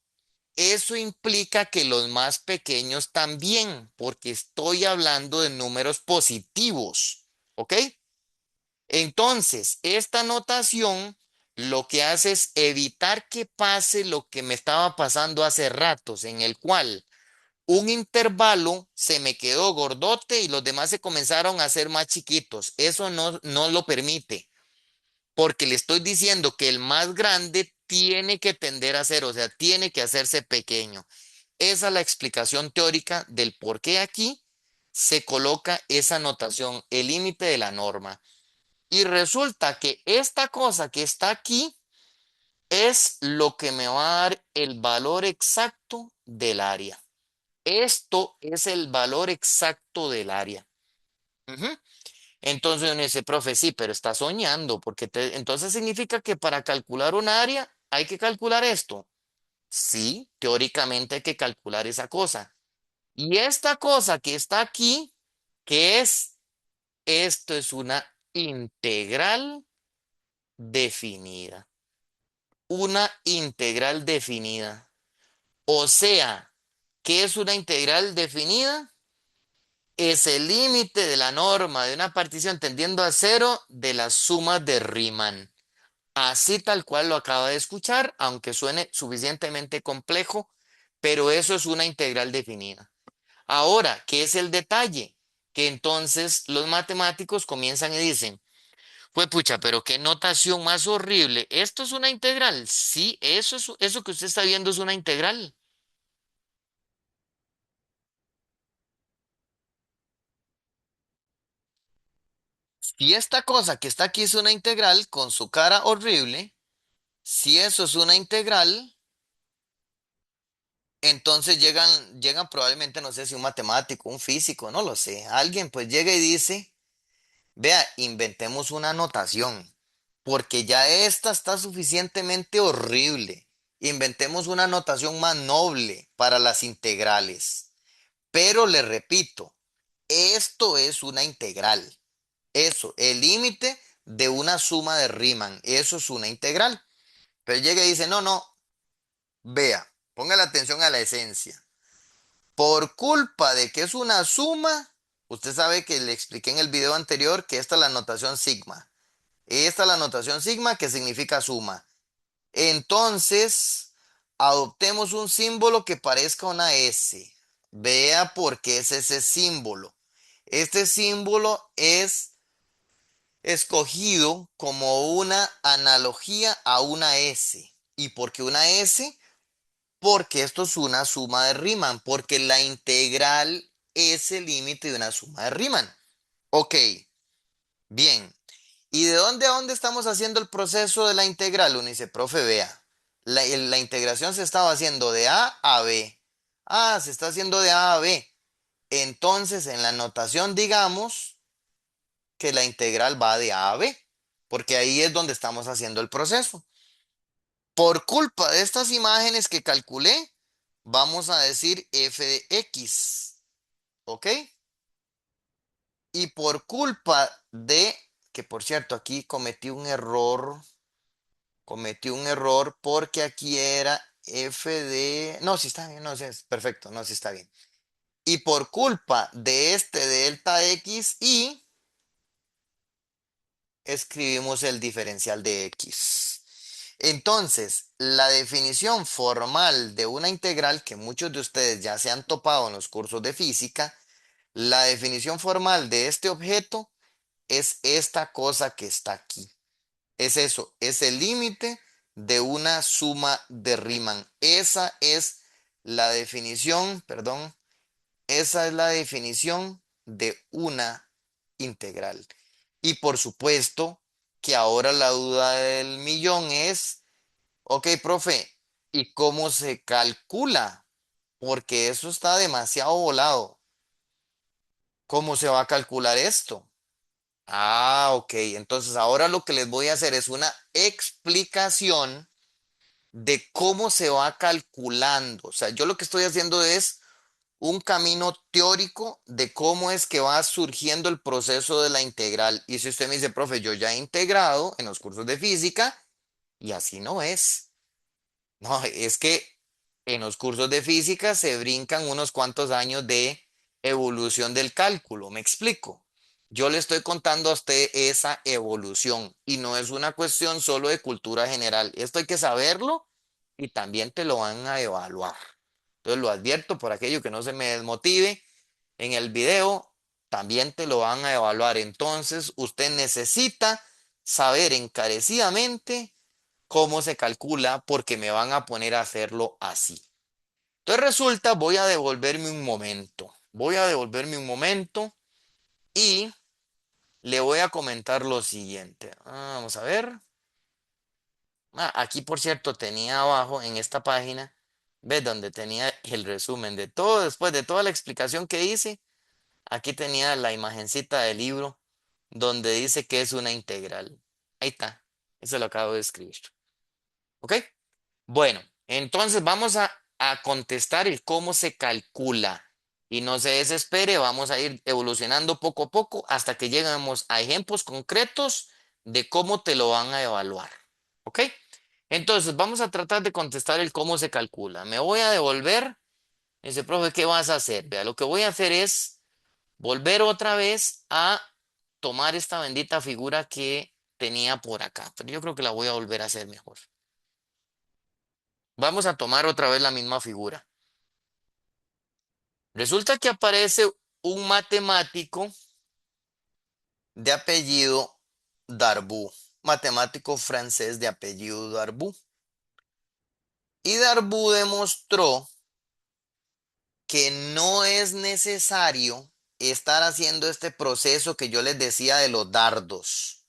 eso implica que los más pequeños también, porque estoy hablando de números positivos, ¿ok? Entonces, esta notación lo que hace es evitar que pase lo que me estaba pasando hace ratos, en el cual un intervalo se me quedó gordote y los demás se comenzaron a hacer más chiquitos. Eso no lo permite, porque le estoy diciendo que el más grande tiene que tender a cero, o sea, tiene que hacerse pequeño. Esa es la explicación teórica del por qué aquí se coloca esa notación, el límite de la norma. Y resulta que esta cosa que está aquí es lo que me va a dar el valor exacto del área. Esto es el valor exacto del área. Ujú. Entonces uno dice, profe, sí, pero está soñando, porque entonces significa que para calcular un área hay que calcular esto. Sí, teóricamente hay que calcular esa cosa. Y esta cosa que está aquí, ¿qué es? Esto es una integral definida. Una integral definida. O sea, ¿qué es una integral definida? Es el límite de la norma de una partición tendiendo a cero de las sumas de Riemann. Así tal cual lo acaba de escuchar, aunque suene suficientemente complejo, pero eso es una integral definida. Ahora, ¿qué es el detalle? Que entonces los matemáticos comienzan y dicen, pues pucha, pero qué notación más horrible. ¿Esto es una integral? Sí, eso que usted está viendo es una integral. Si esta cosa que está aquí es una integral con su cara horrible, si eso es una integral, entonces llegan probablemente, no sé si un matemático, un físico, no lo sé. Alguien pues llega y dice, vea, inventemos una notación, porque ya esta está suficientemente horrible. Inventemos una notación más noble para las integrales. Pero le repito, Esto es una integral. Eso, el límite de una suma de Riemann. Eso es una integral. Pero llega y dice, no, no, vea, ponga la atención a la esencia. Por culpa de que es una suma, usted sabe que le expliqué en el video anterior que esta es la notación sigma. Esta es la notación sigma que significa suma. Entonces, adoptemos un símbolo que parezca una S. Vea por qué es ese símbolo. Este símbolo es escogido como una analogía a una S. ¿Y por qué una S? Porque esto es una suma de Riemann, porque la integral es el límite de una suma de Riemann. Ok, bien. ¿Y de dónde a dónde estamos haciendo el proceso de la integral? Uno dice, profe, vea, la integración se estaba haciendo de A a B. Ah, se está haciendo de A a B. Entonces, en la notación, digamos que la integral va de A a B, porque ahí es donde estamos haciendo el proceso. Por culpa de estas imágenes que calculé, vamos a decir f de x, ¿ok? Y por culpa de, que por cierto, aquí cometí un error porque aquí era f de, no, sí está bien, no, sí es perfecto, no, sí está bien. Y por culpa de este delta x y escribimos el diferencial de x. Entonces, la definición formal de una integral que muchos de ustedes ya se han topado en los cursos de física, la definición formal de este objeto es esta cosa que está aquí. Es eso, es el límite de una suma de Riemann. Esa es la definición, perdón, esa es la definición de una integral. Y por supuesto que ahora la duda del millón es, ok, profe, ¿y cómo se calcula? Porque eso está demasiado volado. ¿Cómo se va a calcular esto? Ah, ok. Entonces ahora lo que les voy a hacer es una explicación de cómo se va calculando. O sea, yo lo que estoy haciendo es un camino teórico de cómo es que va surgiendo el proceso de la integral. Y si usted me dice, profe, yo ya he integrado en los cursos de física y así no es. No, es que en los cursos de física se brincan unos cuantos años de evolución del cálculo. Me explico. Yo le estoy contando a usted esa evolución y no es una cuestión solo de cultura general. Esto hay que saberlo y también te lo van a evaluar. Entonces lo advierto por aquello que no se me desmotive. En el video también te lo van a evaluar. Entonces usted necesita saber encarecidamente cómo se calcula porque me van a poner a hacerlo así. Entonces resulta, voy a devolverme un momento. Voy a devolverme un momento y le voy a comentar lo siguiente. Vamos a ver. Aquí, por cierto, tenía abajo en esta página, ¿ves? Donde tenía el resumen de todo, después de toda la explicación que hice, aquí tenía la imagencita del libro donde dice que es una integral. Ahí está. Eso lo acabo de escribir. ¿Ok? Bueno, entonces vamos a contestar el cómo se calcula. Y no se desespere, vamos a ir evolucionando poco a poco hasta que lleguemos a ejemplos concretos de cómo te lo van a evaluar. ¿Ok? Entonces vamos a tratar de contestar el cómo se calcula. Me voy a devolver. Dice, profe, ¿qué vas a hacer? Vea, lo que voy a hacer es volver otra vez a tomar esta bendita figura que tenía por acá. Pero yo creo que la voy a volver a hacer mejor. Vamos a tomar otra vez la misma figura. Resulta que aparece un matemático de apellido Darboux, matemático francés de apellido Darboux. Y Darboux demostró que no es necesario estar haciendo este proceso que yo les decía de los dardos.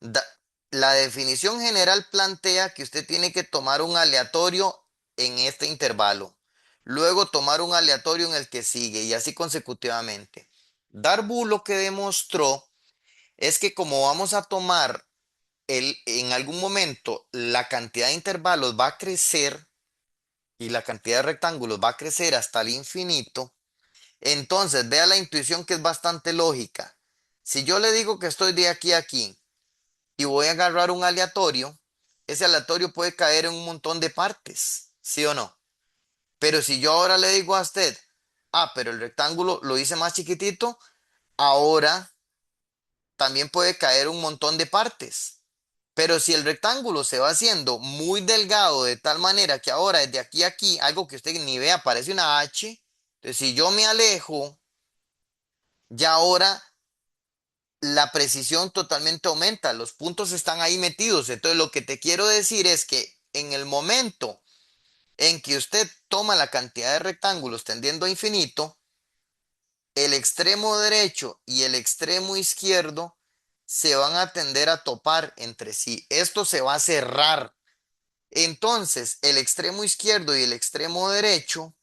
Da- la definición general plantea que usted tiene que tomar un aleatorio en este intervalo, luego tomar un aleatorio en el que sigue y así consecutivamente. Darboux lo que demostró es que como vamos a tomar en algún momento la cantidad de intervalos va a crecer y la cantidad de rectángulos va a crecer hasta el infinito, Entonces, vea la intuición que es bastante lógica. Si yo le digo que estoy de aquí a aquí y voy a agarrar un aleatorio, ese aleatorio puede caer en un montón de partes, ¿sí o no? Pero si yo ahora le digo a usted, pero el rectángulo lo hice más chiquitito, ahora también puede caer un montón de partes. Pero si el rectángulo se va haciendo muy delgado de tal manera que ahora desde aquí a aquí, algo que usted ni vea, parece una H, entonces si yo me alejo, ya ahora la precisión totalmente aumenta, los puntos están ahí metidos. Entonces lo que te quiero decir es que en el momento en que usted toma la cantidad de rectángulos tendiendo a infinito, el extremo derecho y el extremo izquierdo se van a tender a topar entre sí. Esto se va a cerrar. Entonces, el extremo izquierdo y el extremo derecho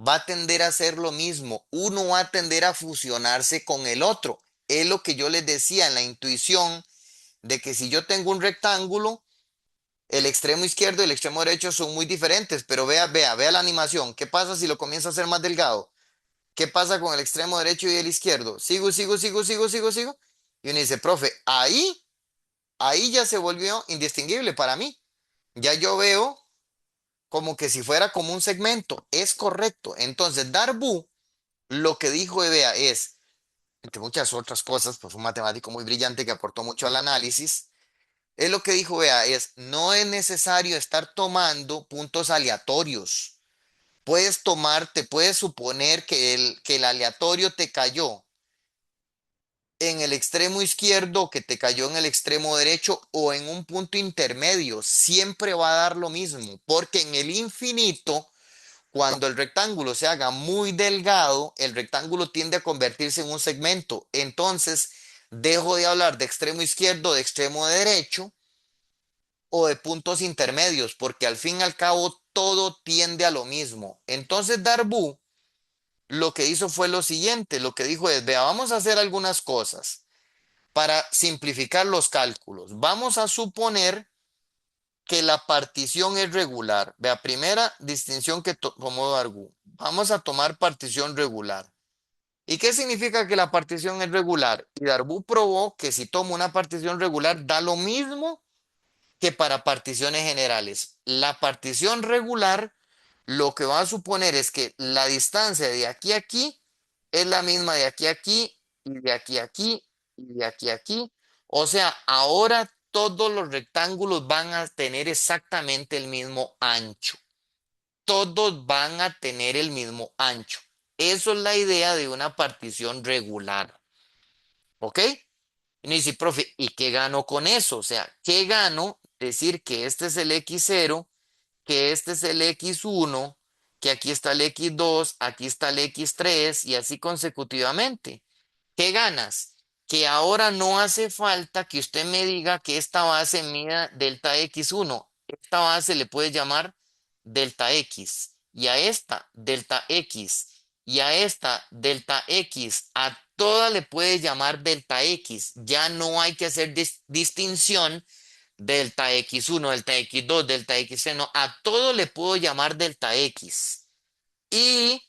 va a tender a hacer lo mismo. Uno va a tender a fusionarse con el otro. Es lo que yo les decía en la intuición de que si yo tengo un rectángulo, el extremo izquierdo y el extremo derecho son muy diferentes, pero vea la animación. ¿Qué pasa si lo comienzo a hacer más delgado? ¿Qué pasa con el extremo derecho y el izquierdo? Sigo. Y uno dice, profe, ahí ya se volvió indistinguible para mí. Ya yo veo como que si fuera como un segmento. Es correcto. Entonces, Darboux lo que dijo Bea es, entre muchas otras cosas, pues fue un matemático muy brillante que aportó mucho al análisis. Es lo que dijo Bea, es, no es necesario estar tomando puntos aleatorios. Te puedes suponer que el aleatorio te cayó en el extremo izquierdo, que te cayó en el extremo derecho o en un punto intermedio. Siempre va a dar lo mismo, porque en el infinito, cuando el rectángulo se haga muy delgado, el rectángulo tiende a convertirse en un segmento. Entonces, dejo de hablar de extremo izquierdo, de extremo derecho o de puntos intermedios, porque al fin y al cabo todo tiende a lo mismo. Entonces, Darboux lo que hizo fue lo siguiente, lo que dijo es, vea, vamos a hacer algunas cosas para simplificar los cálculos. Vamos a suponer que la partición es regular. Vea, primera distinción que tomó Darboux. Vamos a tomar partición regular. ¿Y qué significa que la partición es regular? Y Darboux probó que si tomo una partición regular da lo mismo que para particiones generales. La partición regular lo que va a suponer es que la distancia de aquí a aquí es la misma de aquí a aquí y de aquí a aquí y de aquí a aquí. O sea, ahora todos los rectángulos van a tener exactamente el mismo ancho. Todos van a tener el mismo ancho. Eso es la idea de una partición regular. ¿Ok? Y me dice, profe, ¿y qué gano con eso? O sea, ¿qué gano? Decir que este es el X0, que este es el X1, que aquí está el X2, aquí está el X3 y así consecutivamente. ¿Qué ganas? Que ahora no hace falta que usted me diga que esta base mida delta X1. Esta base le puede llamar delta X y a esta delta X y a esta delta X. A toda le puede llamar delta X. Ya no hay que hacer distinción delta X1, delta X2, delta X, no, a todo le puedo llamar delta X. Y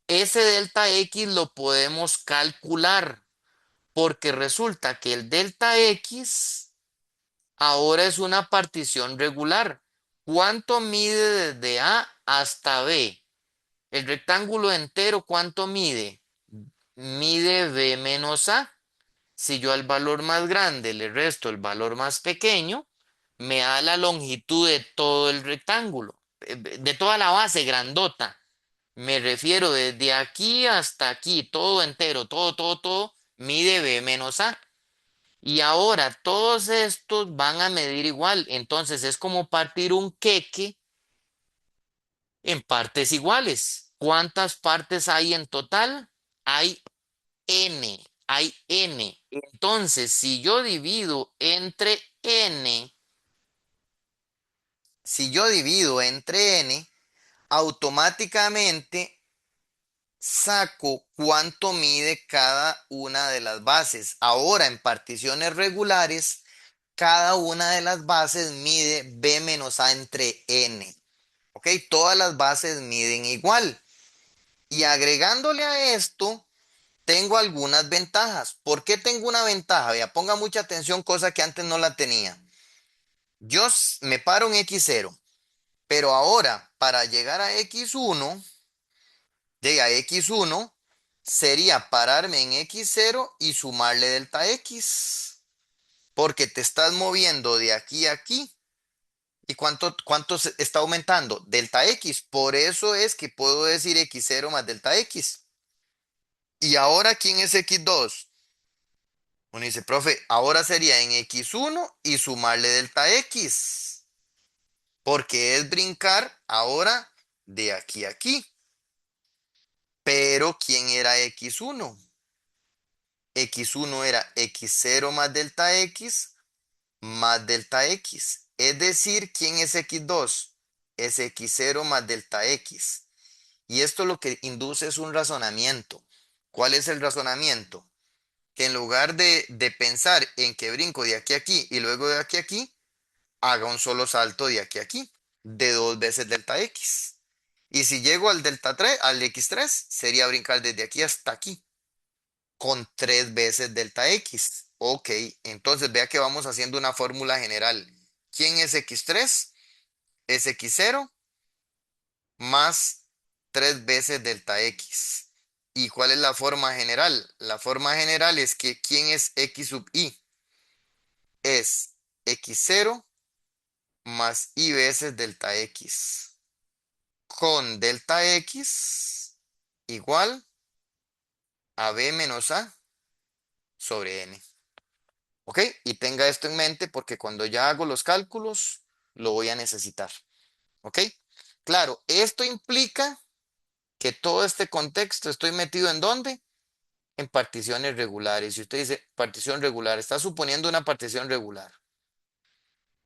ese delta X lo podemos calcular porque resulta que el delta X ahora es una partición regular. ¿Cuánto mide desde A hasta B? El rectángulo entero, ¿cuánto mide? Mide B menos A. Si yo al valor más grande le resto el valor más pequeño, me da la longitud de todo el rectángulo, de toda la base grandota. Me refiero desde aquí hasta aquí, todo entero, todo, mide B menos A. Y ahora todos estos van a medir igual. Entonces es como partir un queque en partes iguales. ¿Cuántas partes hay en total? Hay N, hay N. Entonces, si yo divido entre N, si yo divido entre N, automáticamente saco cuánto mide cada una de las bases. Ahora, en particiones regulares, cada una de las bases mide B menos A entre N. ¿Ok? Todas las bases miden igual. Y agregándole a esto, tengo algunas ventajas. ¿Por qué tengo una ventaja? Vea, ponga mucha atención, cosa que antes no la tenía. Me paro en x0, pero ahora para llegar a x1, llega a x1, sería pararme en x0 y sumarle delta x, porque te estás moviendo de aquí a aquí. ¿Y cuánto está aumentando? Delta x. Por eso es que puedo decir x0 más delta x. ¿Y ahora quién es x2? Uno dice, profe, ahora sería en x1 y sumarle delta x, porque es brincar ahora de aquí a aquí. Pero ¿quién era x1? X1 era x0 más delta x más delta x. Es decir, ¿quién es x2? Es x0 más delta x. Y esto lo que induce es un razonamiento. ¿Cuál es el razonamiento? Que en lugar de pensar en que brinco de aquí a aquí y luego de aquí a aquí, haga un solo salto de aquí a aquí, de dos veces delta x. Y si llego al delta 3, al x3, sería brincar desde aquí hasta aquí, con tres veces delta x. Ok, entonces vea que vamos haciendo una fórmula general. ¿Quién es x3? Es x0 más tres veces delta x. ¿Y cuál es la forma general? La forma general es que ¿quién es x sub i? Es x0 más i veces delta x, con delta x igual a b menos a sobre n. ¿Ok? Y tenga esto en mente porque cuando ya hago los cálculos lo voy a necesitar. ¿Ok? Claro, esto implica que todo este contexto estoy metido en dónde? En particiones regulares. Si usted dice partición regular, está suponiendo una partición regular.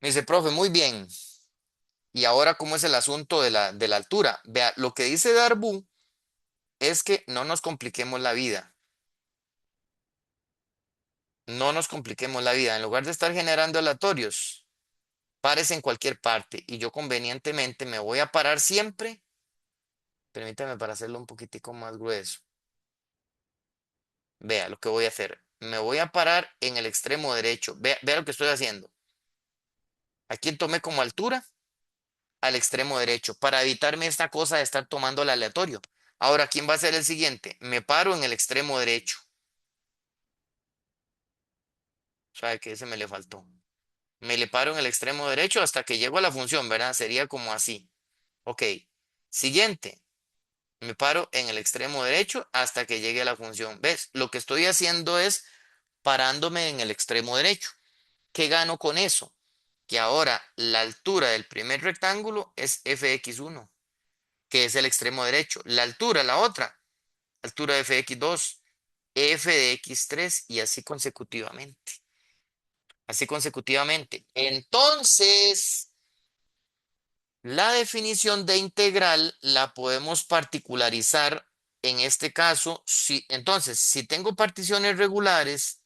Me dice, profe, muy bien. Y ahora, ¿cómo es el asunto de la altura? Vea, lo que dice Darboux es que no nos compliquemos la vida. No nos compliquemos la vida. En lugar de estar generando aleatorios, párese en cualquier parte. Y yo convenientemente me voy a parar siempre. Permítame para hacerlo un poquitico más grueso. Vea lo que voy a hacer. Me voy a parar en el extremo derecho. Vea lo que estoy haciendo. Aquí tomé como altura al extremo derecho para evitarme esta cosa de estar tomando el aleatorio. Ahora, ¿quién va a ser el siguiente? Me paro en el extremo derecho. ¿Sabe que ese me le faltó? Me le paro en el extremo derecho hasta que llego a la función, ¿verdad? Sería como así. Ok. Siguiente. Me paro en el extremo derecho hasta que llegue a la función. ¿Ves? Lo que estoy haciendo es parándome en el extremo derecho. ¿Qué gano con eso? Que ahora la altura del primer rectángulo es fx1, que es el extremo derecho. La altura, la otra, altura de fx2, f de x3 y así consecutivamente. Así consecutivamente. Entonces, la definición de integral la podemos particularizar en este caso. Entonces, si tengo particiones regulares,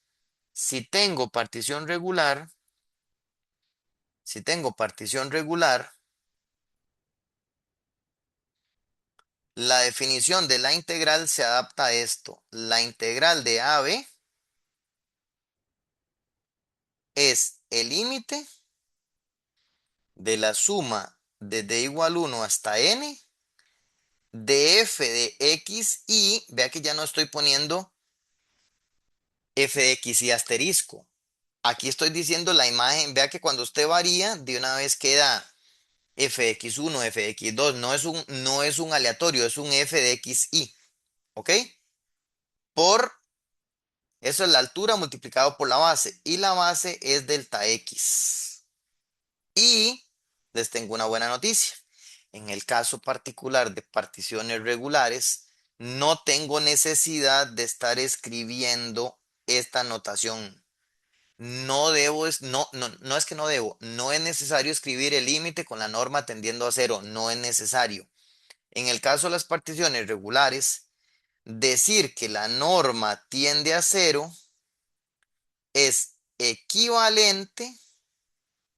si tengo partición regular, si tengo partición regular, la definición de la integral se adapta a esto. La integral de AB es el límite de la suma desde igual 1 hasta n de f de x y, vea que ya no estoy poniendo f de x y asterisco. Aquí estoy diciendo la imagen, vea que cuando usted varía, de una vez queda fx1, fx2, no es un aleatorio, es un f de x y, ¿ok? Por Eso es la altura multiplicado por la base. Y la base es delta X. Y les tengo una buena noticia. En el caso particular de particiones regulares, no tengo necesidad de estar escribiendo esta notación. No debo, no es que no debo, no es necesario escribir el límite con la norma tendiendo a cero, no es necesario. En el caso de las particiones regulares, decir que la norma tiende a cero es equivalente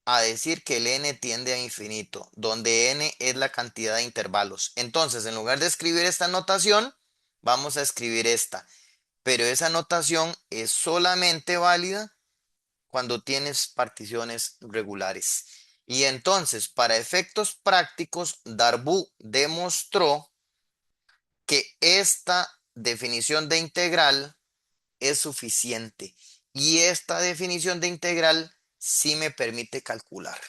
a decir que el n tiende a infinito, donde n es la cantidad de intervalos. Entonces, en lugar de escribir esta notación, vamos a escribir esta. Pero esa notación es solamente válida cuando tienes particiones regulares. Y entonces, para efectos prácticos, Darboux demostró que esta definición de integral es suficiente. Y esta definición de integral sí me permite calcular.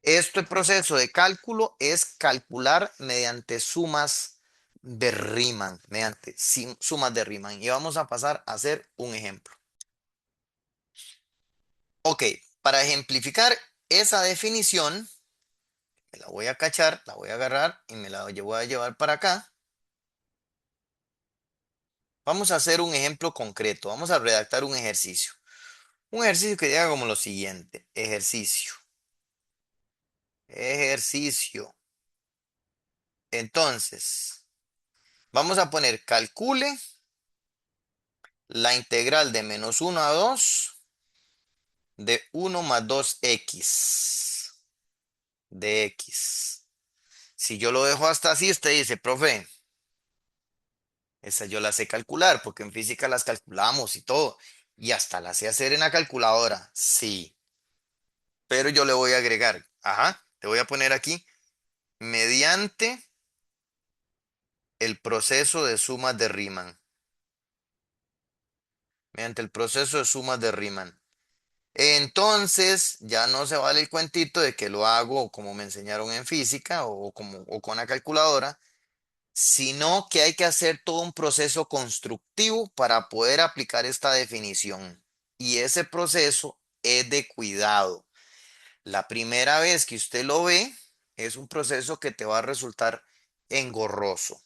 Este proceso de cálculo es calcular mediante sumas de Riemann, mediante sumas de Riemann. Y vamos a pasar a hacer un ejemplo. Ok, para ejemplificar esa definición, me la voy a cachar, la voy a agarrar y me la voy a llevar para acá. Vamos a hacer un ejemplo concreto. Vamos a redactar un ejercicio. Un ejercicio que diga como lo siguiente. Ejercicio. Ejercicio. Entonces, vamos a poner calcule la integral de -1 a 2 de 1 más 2x de x. Si yo lo dejo hasta así, usted dice, profe, esa yo la sé calcular, porque en física las calculamos y todo. Y hasta la sé hacer en la calculadora. Sí, pero yo le voy a agregar, ajá, te voy a poner aquí, mediante el proceso de sumas de Riemann. Mediante el proceso de sumas de Riemann. Entonces, ya no se vale el cuentito de que lo hago como me enseñaron en física o con la calculadora, sino que hay que hacer todo un proceso constructivo para poder aplicar esta definición. Y ese proceso es de cuidado. La primera vez que usted lo ve, es un proceso que te va a resultar engorroso.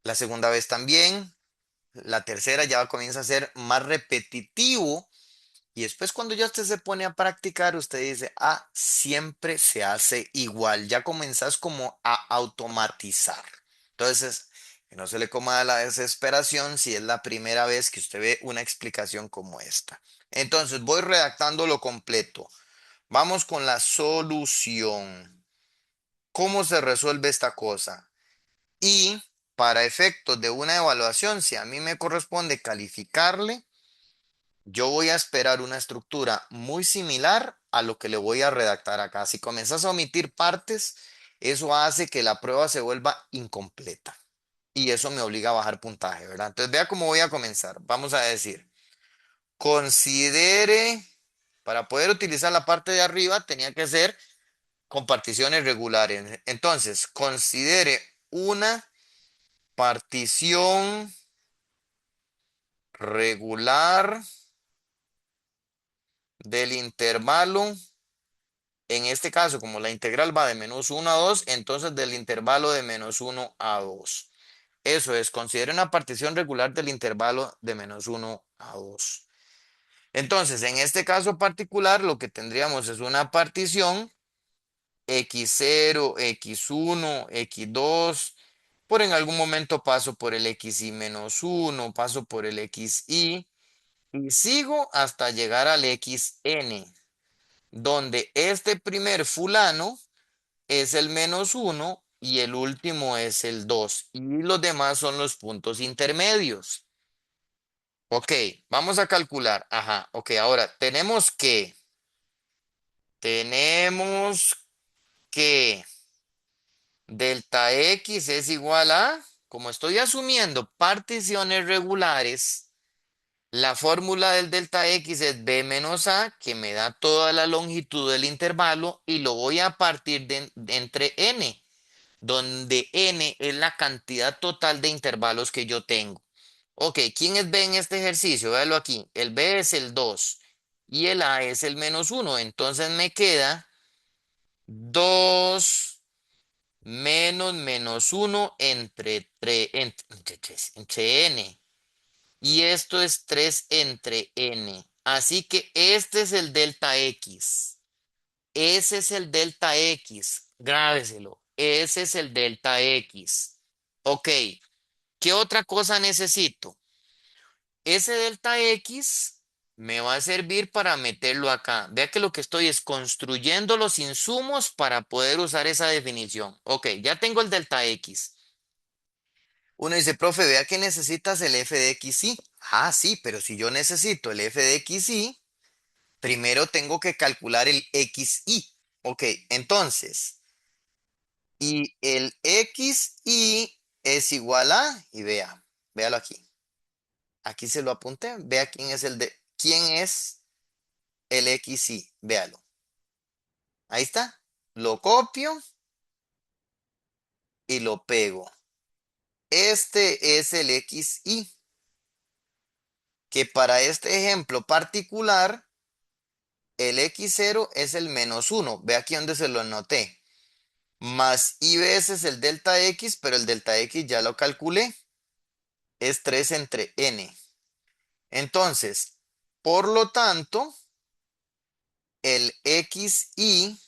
La segunda vez también, la tercera ya comienza a ser más repetitivo. Y después cuando ya usted se pone a practicar, usted dice, ah, siempre se hace igual. Ya comenzás como a automatizar. Entonces, que no se le coma la desesperación si es la primera vez que usted ve una explicación como esta. Entonces, voy redactando lo completo. Vamos con la solución. ¿Cómo se resuelve esta cosa? Y para efectos de una evaluación, si a mí me corresponde calificarle, yo voy a esperar una estructura muy similar a lo que le voy a redactar acá. Si comienzas a omitir partes, eso hace que la prueba se vuelva incompleta. Y eso me obliga a bajar puntaje, ¿verdad? Entonces vea cómo voy a comenzar. Vamos a decir, considere, para poder utilizar la parte de arriba, tenía que ser con particiones regulares. Entonces, considere una partición regular del intervalo. En este caso, como la integral va de -1 a 2, entonces del intervalo de -1 a 2. Eso es, considere una partición regular del intervalo de -1 a 2. Entonces, en este caso particular, lo que tendríamos es una partición x0, x1, x2. Por en algún momento paso por el xy-1, paso por el xy y sigo hasta llegar al xn, donde este primer fulano es el -1 y el último es el 2. Y los demás son los puntos intermedios. Ok, vamos a calcular. Ajá, ok, ahora tenemos que delta X es igual a, como estoy asumiendo particiones regulares, la fórmula del delta X es B menos A, que me da toda la longitud del intervalo y lo voy a partir de entre N, donde N es la cantidad total de intervalos que yo tengo. Ok, ¿quién es B en este ejercicio? Véalo aquí. El B es el 2 y el A es el -1. Entonces me queda 2 menos -1 entre N. Y esto es 3 entre N. Así que este es el delta X. Ese es el delta X. Grábeselo. Ese es el delta X. Ok, ¿qué otra cosa necesito? Ese delta X Me va a servir para meterlo acá. Vea que lo que estoy es construyendo los insumos para poder usar esa definición. Ok, ya tengo el delta X. Uno dice, profe, vea que necesitas el f de x y. Ah, sí, pero si yo necesito el f de x y, primero tengo que calcular el x y. Ok, entonces, y el x y es igual a, y vea, véalo aquí. Aquí se lo apunté. Vea quién es el x y. Véalo. Ahí está. Lo copio y lo pego. Este es el x y, que para este ejemplo particular, el x0 es el -1. Ve aquí donde se lo anoté. Más i veces el delta x, pero el delta x ya lo calculé. Es 3 entre n. Entonces, por lo tanto, el xy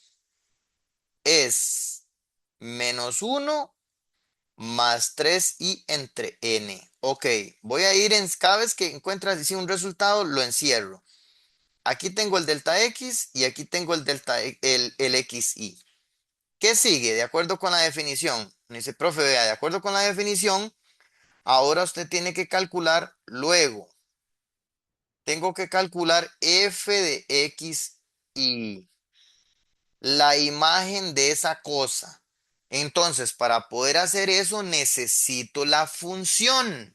es -1 más 3i entre n. Ok, voy a ir en cada vez que encuentras así un resultado, lo encierro. Aquí tengo el delta x y aquí tengo el xy. ¿Qué sigue? De acuerdo con la definición. Me dice, profe, vea, de acuerdo con la definición, ahora usted tiene que calcular luego. Tengo que calcular f de x y la imagen de esa cosa. Entonces, para poder hacer eso, necesito la función.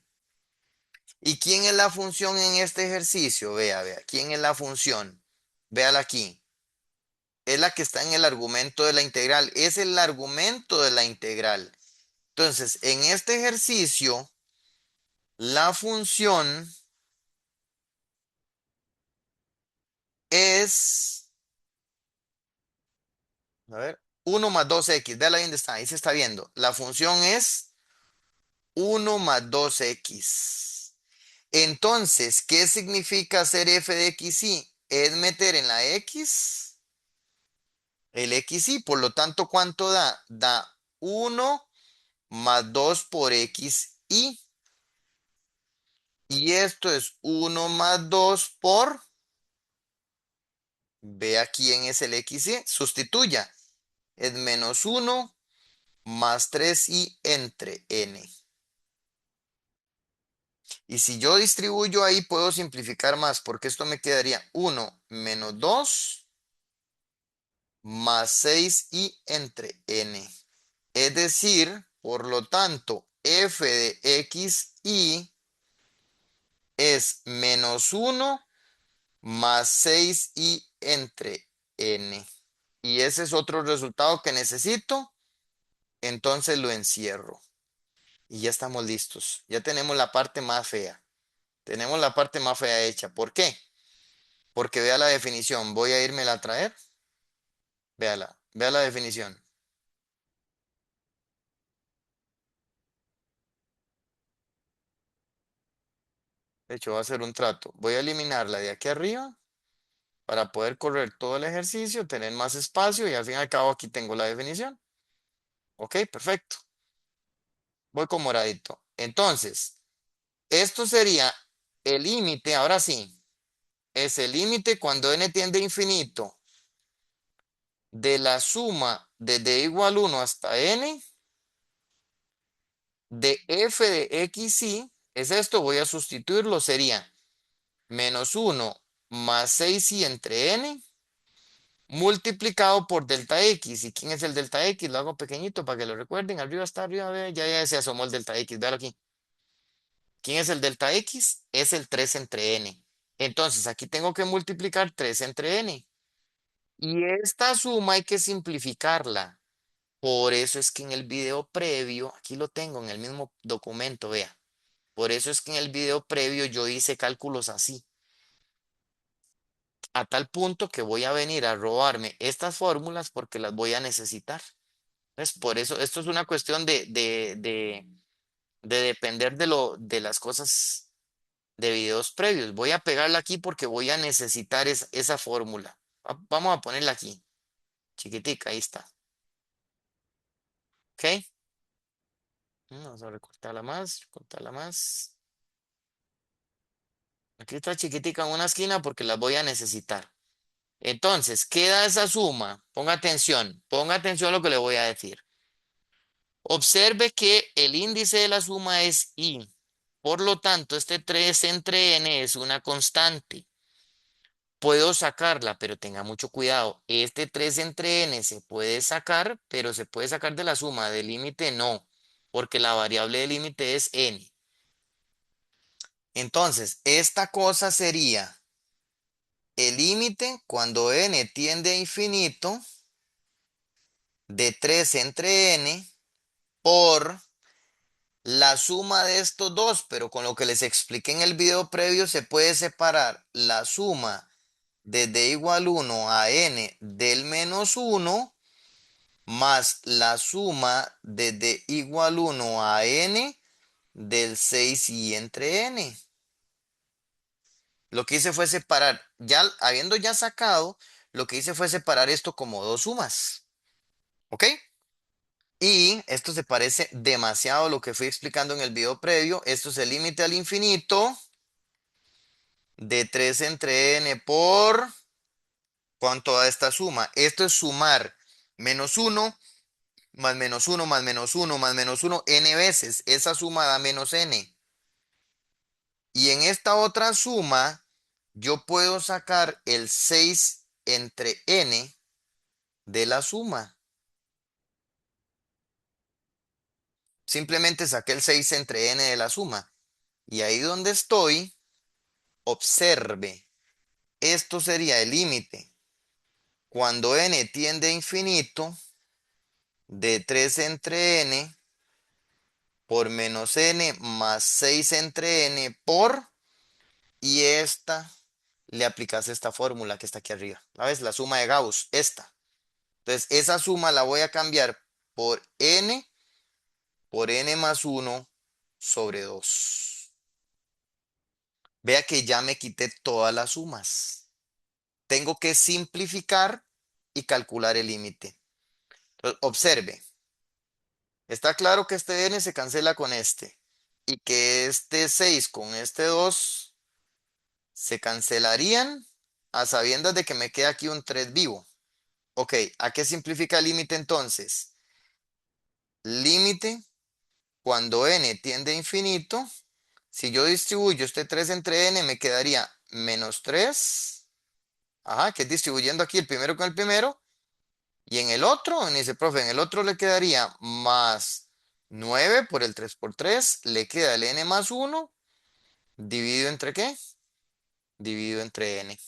¿Y quién es la función en este ejercicio? Vea, vea, ¿quién es la función? Véala aquí. Es la que está en el argumento de la integral. Es el argumento de la integral. Entonces, en este ejercicio, la función es, a ver, 1 más 2x. Véala ahí donde está. Ahí se está viendo. La función es 1 más 2x. Entonces, ¿qué significa hacer f de x y? Es meter en la x el x y. Por lo tanto, ¿cuánto da? Da 1 más 2 por x y. Y esto es 1 más 2 por, vea quién es el x y. Sustituya. Es -1 más 3i entre n. Y si yo distribuyo ahí, puedo simplificar más, porque esto me quedaría 1 menos 2 más 6i entre n. Es decir, por lo tanto, f de x y es -1 más 6i entre n. Y ese es otro resultado que necesito, entonces lo encierro. Y ya estamos listos. Ya tenemos la parte más fea. Tenemos la parte más fea hecha. ¿Por qué? Porque vea la definición. Voy a irme a traer. Véala. Vea la definición. De hecho, va a ser un trato. Voy a eliminarla de aquí arriba para poder correr todo el ejercicio, tener más espacio y al fin y al cabo aquí tengo la definición. Ok, perfecto. Voy con moradito. Entonces, esto sería el límite, ahora sí, es el límite cuando n tiende a infinito de la suma desde igual 1 hasta n de f de x y, es esto, voy a sustituirlo, sería -1 más 6i entre n multiplicado por delta x. ¿Y quién es el delta x? Lo hago pequeñito para que lo recuerden. Arriba está, arriba, ve, ya se asomó el delta x. Véalo aquí. ¿Quién es el delta x? Es el 3 entre n. Entonces aquí tengo que multiplicar 3 entre n. Y esta suma hay que simplificarla. Por eso es que en el video previo, aquí lo tengo en el mismo documento, vea. Por eso es que en el video previo yo hice cálculos así. A tal punto que voy a venir a robarme estas fórmulas porque las voy a necesitar. Pues por eso, esto es una cuestión de depender de las cosas de videos previos. Voy a pegarla aquí porque voy a necesitar esa fórmula. Vamos a ponerla aquí, chiquitica, ahí está. ¿Ok? Vamos a recortarla más, recortarla más. Aquí está chiquitica en una esquina porque las voy a necesitar. Entonces, queda esa suma. Ponga atención a lo que le voy a decir. Observe que el índice de la suma es i. Por lo tanto, este 3 entre n es una constante. Puedo sacarla, pero tenga mucho cuidado. Este 3 entre n se puede sacar, pero se puede sacar de la suma. Del límite no, porque la variable del límite es n. Entonces, esta cosa sería el límite cuando n tiende a infinito de 3 entre n por la suma de estos dos, pero con lo que les expliqué en el video previo se puede separar la suma desde igual 1 a n del menos 1 más la suma desde igual 1 a n del 6i entre n. Lo que hice fue separar, ya habiendo ya sacado, lo que hice fue separar esto como dos sumas. ¿Ok? Y esto se parece demasiado a lo que fui explicando en el video previo. Esto es el límite al infinito de 3 entre n por ¿cuánto da esta suma? Esto es sumar menos uno más menos uno más menos uno más menos uno n veces. Esa suma da menos n. Y en esta otra suma, yo puedo sacar el 6 entre n de la suma. Simplemente saqué el 6 entre n de la suma. Y ahí donde estoy, observe. Esto sería el límite. Cuando n tiende a infinito, de 3 entre n por menos n más 6 entre n por, y esta, le aplicas esta fórmula que está aquí arriba. ¿La ves? La suma de Gauss, esta. Entonces, esa suma la voy a cambiar por n más 1 sobre 2. Vea que ya me quité todas las sumas. Tengo que simplificar y calcular el límite. Entonces, observe. Está claro que este n se cancela con este y que este 6 con este 2 se cancelarían a sabiendas de que me queda aquí un 3 vivo. Ok, ¿a qué simplifica el límite entonces? Límite cuando n tiende a infinito. Si yo distribuyo este 3 entre n me quedaría menos 3. Ajá, que es distribuyendo aquí el primero con el primero. Y en el otro, me dice, profe, en el otro le quedaría más 9 por el 3 por 3. Le queda el n más 1 dividido entre ¿qué? Dividido entre n.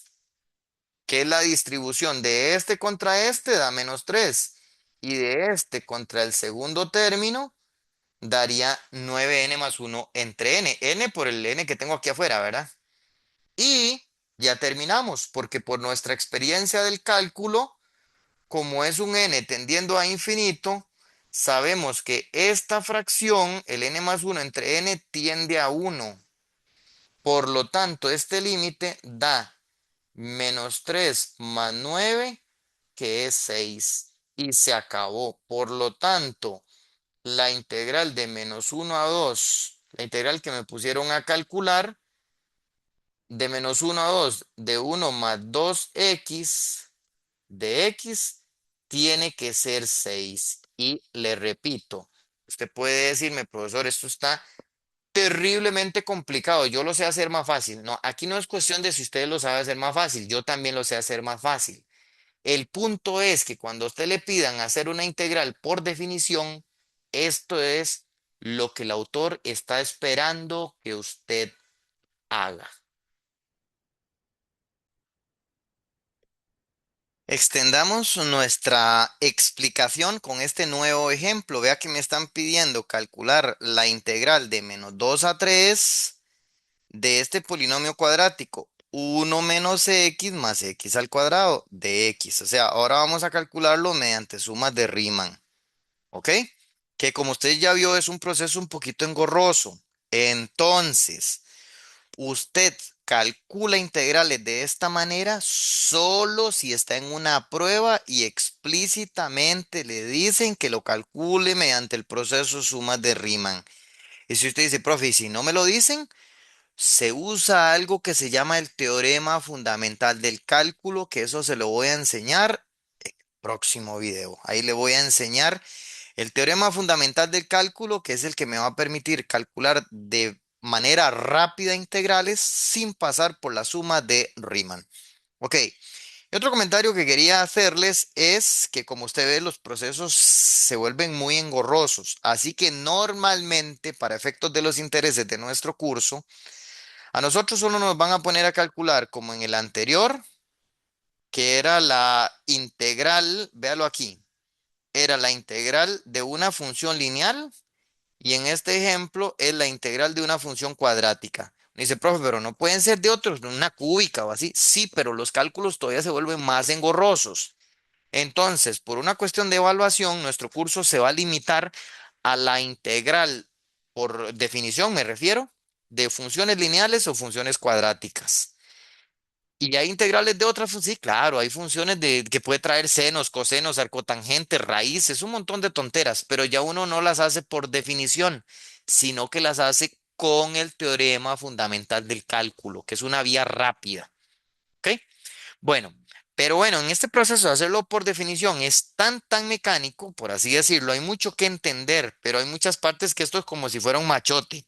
Que es la distribución de este contra este da menos 3. Y de este contra el segundo término daría 9n más 1 entre n. N por el n que tengo aquí afuera, ¿verdad? Y ya terminamos, porque por nuestra experiencia del cálculo, como es un n tendiendo a infinito, sabemos que esta fracción, el n más 1 entre n, tiende a 1. Por lo tanto, este límite da menos 3 más 9, que es 6. Y se acabó. Por lo tanto, la integral de menos 1 a 2, la integral que me pusieron a calcular, de menos 1 a 2, de 1 más 2x de x, tiene que ser 6. Y le repito, usted puede decirme, profesor, esto está terriblemente complicado, yo lo sé hacer más fácil. No, aquí no es cuestión de si usted lo sabe hacer más fácil, yo también lo sé hacer más fácil. El punto es que cuando a usted le pidan hacer una integral por definición, esto es lo que el autor está esperando que usted haga. Extendamos nuestra explicación con este nuevo ejemplo. Vea que me están pidiendo calcular la integral de menos 2 a 3 de este polinomio cuadrático. 1 menos x más x al cuadrado de x. O sea, ahora vamos a calcularlo mediante sumas de Riemann. ¿Ok? Que como usted ya vio es un proceso un poquito engorroso. Entonces, usted calcula integrales de esta manera solo si está en una prueba y explícitamente le dicen que lo calcule mediante el proceso sumas de Riemann. Y si usted dice, profe, y si no me lo dicen, Se usa algo que se llama el teorema fundamental del cálculo, que eso se lo voy a enseñar próximo video. Ahí le voy a enseñar el teorema fundamental del cálculo, que es el que me va a permitir calcular de manera rápida integrales sin pasar por la suma de Riemann. Ok. Y otro comentario que quería hacerles es que, como usted ve, los procesos se vuelven muy engorrosos. Así que normalmente, para efectos de los intereses de nuestro curso, a nosotros solo nos van a poner a calcular, como en el anterior, que era la integral, véalo aquí, era la integral de una función lineal y en este ejemplo es la integral de una función cuadrática. Me dice, profe, pero no pueden ser de otros, de una cúbica o así. Sí, pero los cálculos todavía se vuelven más engorrosos. Entonces, por una cuestión de evaluación, nuestro curso se va a limitar a la integral, por definición me refiero, de funciones lineales o funciones cuadráticas. Y hay integrales de otras funciones, sí, claro, hay funciones que puede traer senos, cosenos, arcotangentes, raíces, un montón de tonteras, pero ya uno no las hace por definición, sino que las hace con el teorema fundamental del cálculo, que es una vía rápida. ¿Ok? Bueno, pero bueno, en este proceso de hacerlo por definición es tan mecánico, por así decirlo, hay mucho que entender, pero hay muchas partes que esto es como si fuera un machote.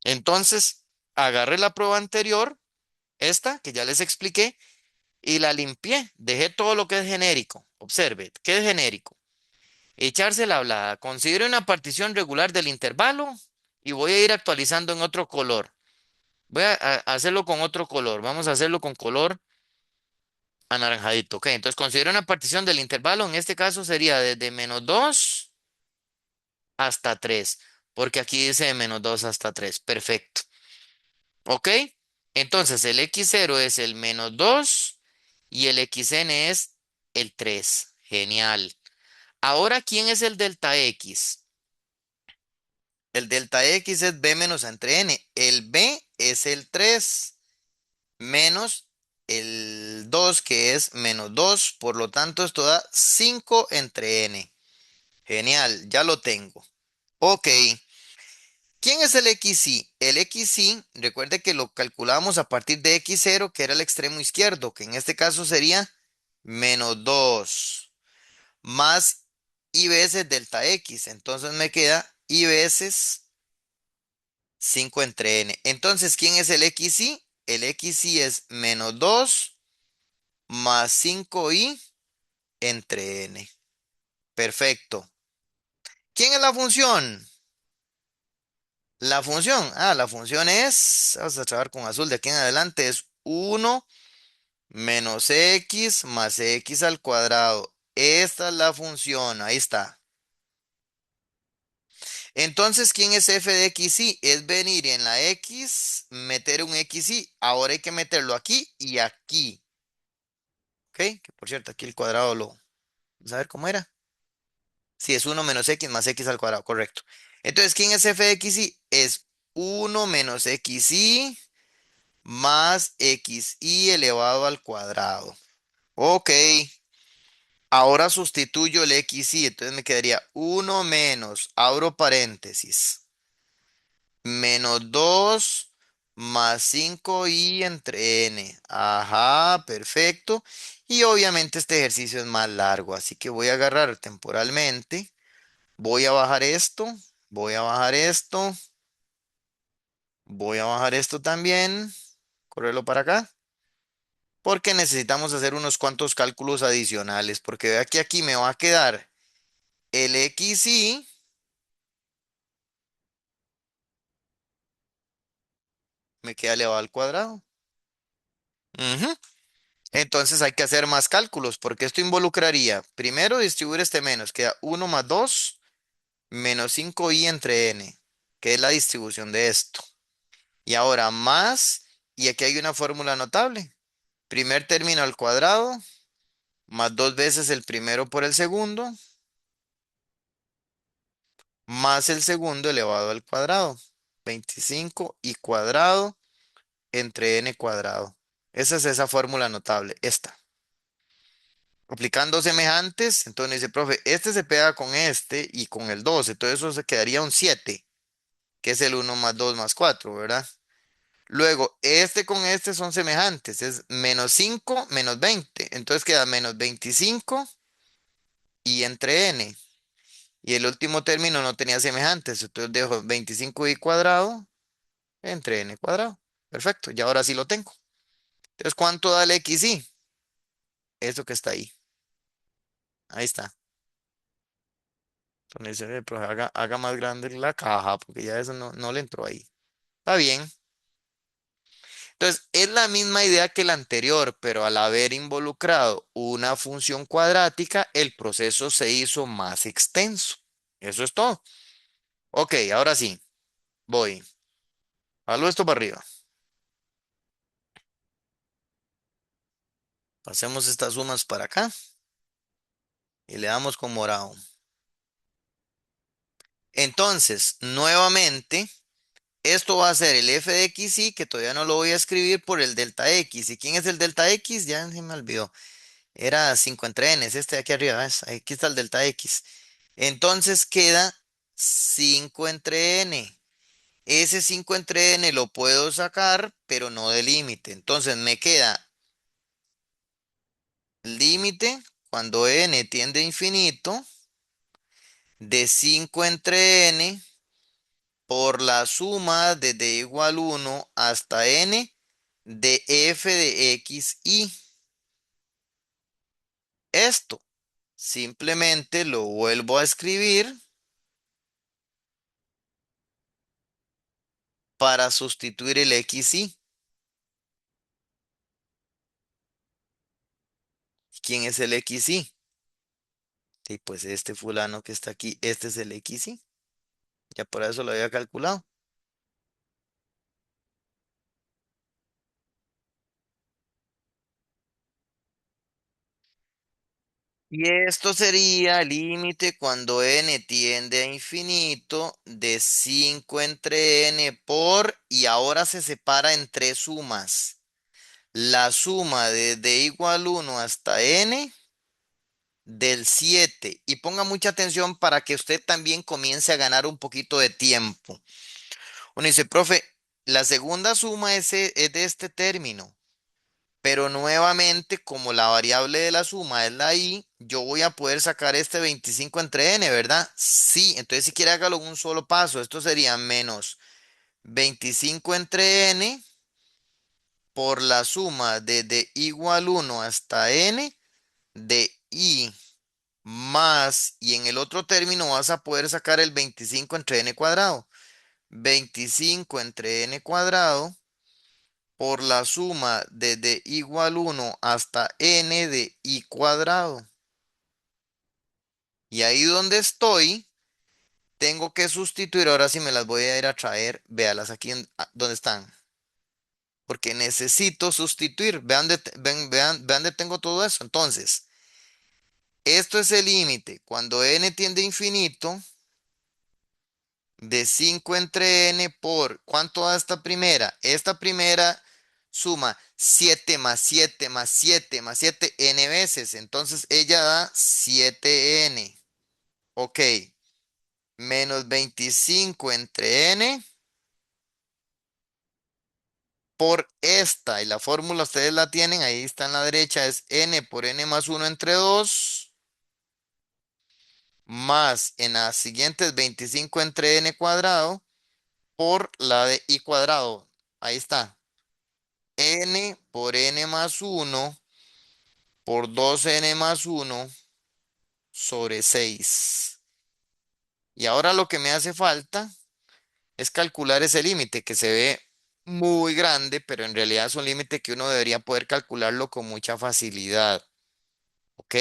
Entonces, agarré la prueba anterior, esta que ya les expliqué, y la limpié. Dejé todo lo que es genérico. Observe, ¿qué es genérico? Echarse la hablada. Considere una partición regular del intervalo y voy a ir actualizando en otro color. Voy a hacerlo con otro color. Vamos a hacerlo con color anaranjadito. Ok, entonces considero una partición del intervalo. En este caso sería desde -2 hasta 3, porque aquí dice de -2 hasta 3. Perfecto. Ok, entonces el x0 es el -2 y el xn es el 3. Genial. Ahora, ¿quién es el delta x? El delta x es b menos a entre n. El b es el 3 menos el 2 que es -2. Por lo tanto, esto da 5 entre n. Genial, ya lo tengo. Ok. ¿Quién es el XY? El XY, recuerde que lo calculamos a partir de x0, que era el extremo izquierdo, que en este caso sería -2, más y veces delta x. Entonces me queda y veces 5 entre n. Entonces, ¿quién es el XY? El XY es -2 más 5y entre n. Perfecto. ¿Quién es la función? La función es, vamos a trabajar con azul de aquí en adelante, es 1 menos x más x al cuadrado. Esta es la función, ahí está. Entonces, ¿quién es f de xy? Es venir en la x, meter un xy. Ahora hay que meterlo aquí y aquí. ¿Ok? Que por cierto, aquí el cuadrado vamos a ver cómo era. Sí, es 1 menos x más x al cuadrado, correcto. Entonces, ¿quién es f de xy? Es 1 menos xy más xy elevado al cuadrado. Ok, ahora sustituyo el xy, entonces me quedaría 1 menos, abro paréntesis, -2 más 5y entre n. Ajá, perfecto. Y obviamente este ejercicio es más largo, así que voy a agarrar temporalmente, voy a bajar esto, voy a bajar esto, voy a bajar esto también, correrlo para acá. Porque necesitamos hacer unos cuantos cálculos adicionales, porque vea que aquí me va a quedar el xy, me queda elevado al cuadrado. Ujú. Entonces hay que hacer más cálculos, porque esto involucraría, primero distribuir este menos, queda 1 más 2 menos 5y entre n, que es la distribución de esto. Y ahora más, y aquí hay una fórmula notable. Primer término al cuadrado, más dos veces el primero por el segundo, más el segundo elevado al cuadrado. 25 y cuadrado entre n cuadrado. Esa es esa fórmula notable, esta. Aplicando semejantes, entonces dice, profe, este se pega con este y con el 2, entonces eso se quedaría un 7, que es el 1 más 2 más 4, ¿verdad? Luego, este con este son semejantes, es menos 5 menos 20. Entonces queda menos 25 y entre n. Y el último término no tenía semejantes, entonces dejo 25 y cuadrado entre n cuadrado. Perfecto, y ahora sí lo tengo. Entonces, ¿cuánto da el xy? Eso que está ahí. Ahí está. Entonces, pero haga más grande la caja, porque ya eso no le entró ahí. Está bien. Entonces, es la misma idea que la anterior, pero al haber involucrado una función cuadrática, el proceso se hizo más extenso. Eso es todo. Ok, ahora sí, voy. Halo esto para arriba. Pasemos estas sumas para acá y le damos con morado. Entonces, nuevamente, esto va a ser el f de xy, que todavía no lo voy a escribir por el delta x. ¿Y quién es el delta x? Ya se me olvidó. Era 5 entre n, es este de aquí arriba, ¿ves? Aquí está el delta x. Entonces queda 5 entre n. Ese 5 entre n lo puedo sacar, pero no de límite. Entonces me queda límite cuando n tiende a infinito de 5 entre n por la suma desde igual 1 hasta n de f de x y esto. Simplemente lo vuelvo a escribir para sustituir el xy. ¿Quién es el xy? Sí, pues este fulano que está aquí, este es el xy. Ya por eso lo había calculado. Y esto sería el límite cuando n tiende a infinito de 5 entre n por, y ahora se separa en tres sumas. La suma desde igual 1 hasta n del 7. Y ponga mucha atención para que usted también comience a ganar un poquito de tiempo. Uno dice, profe, la segunda suma es de este término. Pero nuevamente, como la variable de la suma es la i, yo voy a poder sacar este 25 entre n, ¿verdad? Sí, entonces si quiere hágalo en un solo paso. Esto sería menos 25 entre n por la suma desde igual 1 hasta n de i más, y en el otro término vas a poder sacar el 25 entre n cuadrado. 25 entre n cuadrado por la suma desde igual 1 hasta n de i cuadrado. Y ahí donde estoy, tengo que sustituir, ahora sí me las voy a ir a traer, véalas aquí donde están, porque necesito sustituir, vean, vean de tengo todo eso. Entonces, esto es el límite, cuando n tiende a infinito, de 5 entre n por, ¿cuánto da esta primera? Esta primera suma 7 más 7 más 7 más 7 n veces, entonces ella da 7n. Ok, menos 25 entre n por esta, y la fórmula ustedes la tienen, ahí está en la derecha, es n por n más 1 entre 2, más en las siguientes 25 entre n cuadrado por la de i cuadrado. Ahí está. N por n más 1 por 2n más 1 sobre 6. Y ahora lo que me hace falta es calcular ese límite que se ve muy grande, pero en realidad es un límite que uno debería poder calcularlo con mucha facilidad. ¿Ok?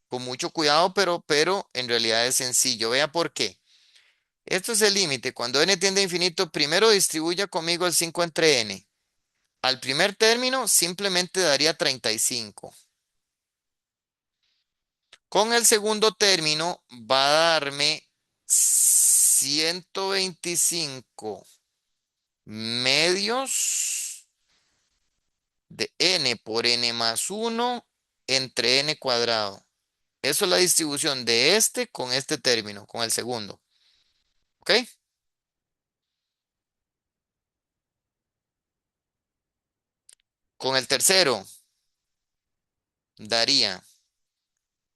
Con mucho cuidado, pero en realidad es sencillo. Vea por qué. Esto es el límite. Cuando n tiende a infinito, primero distribuya conmigo el 5 entre n. Al primer término simplemente daría 35. Con el segundo término va a darme 125 medios de n por n más 1 entre n cuadrado. Eso es la distribución de este con este término, con el segundo. ¿Ok? Con el tercero daría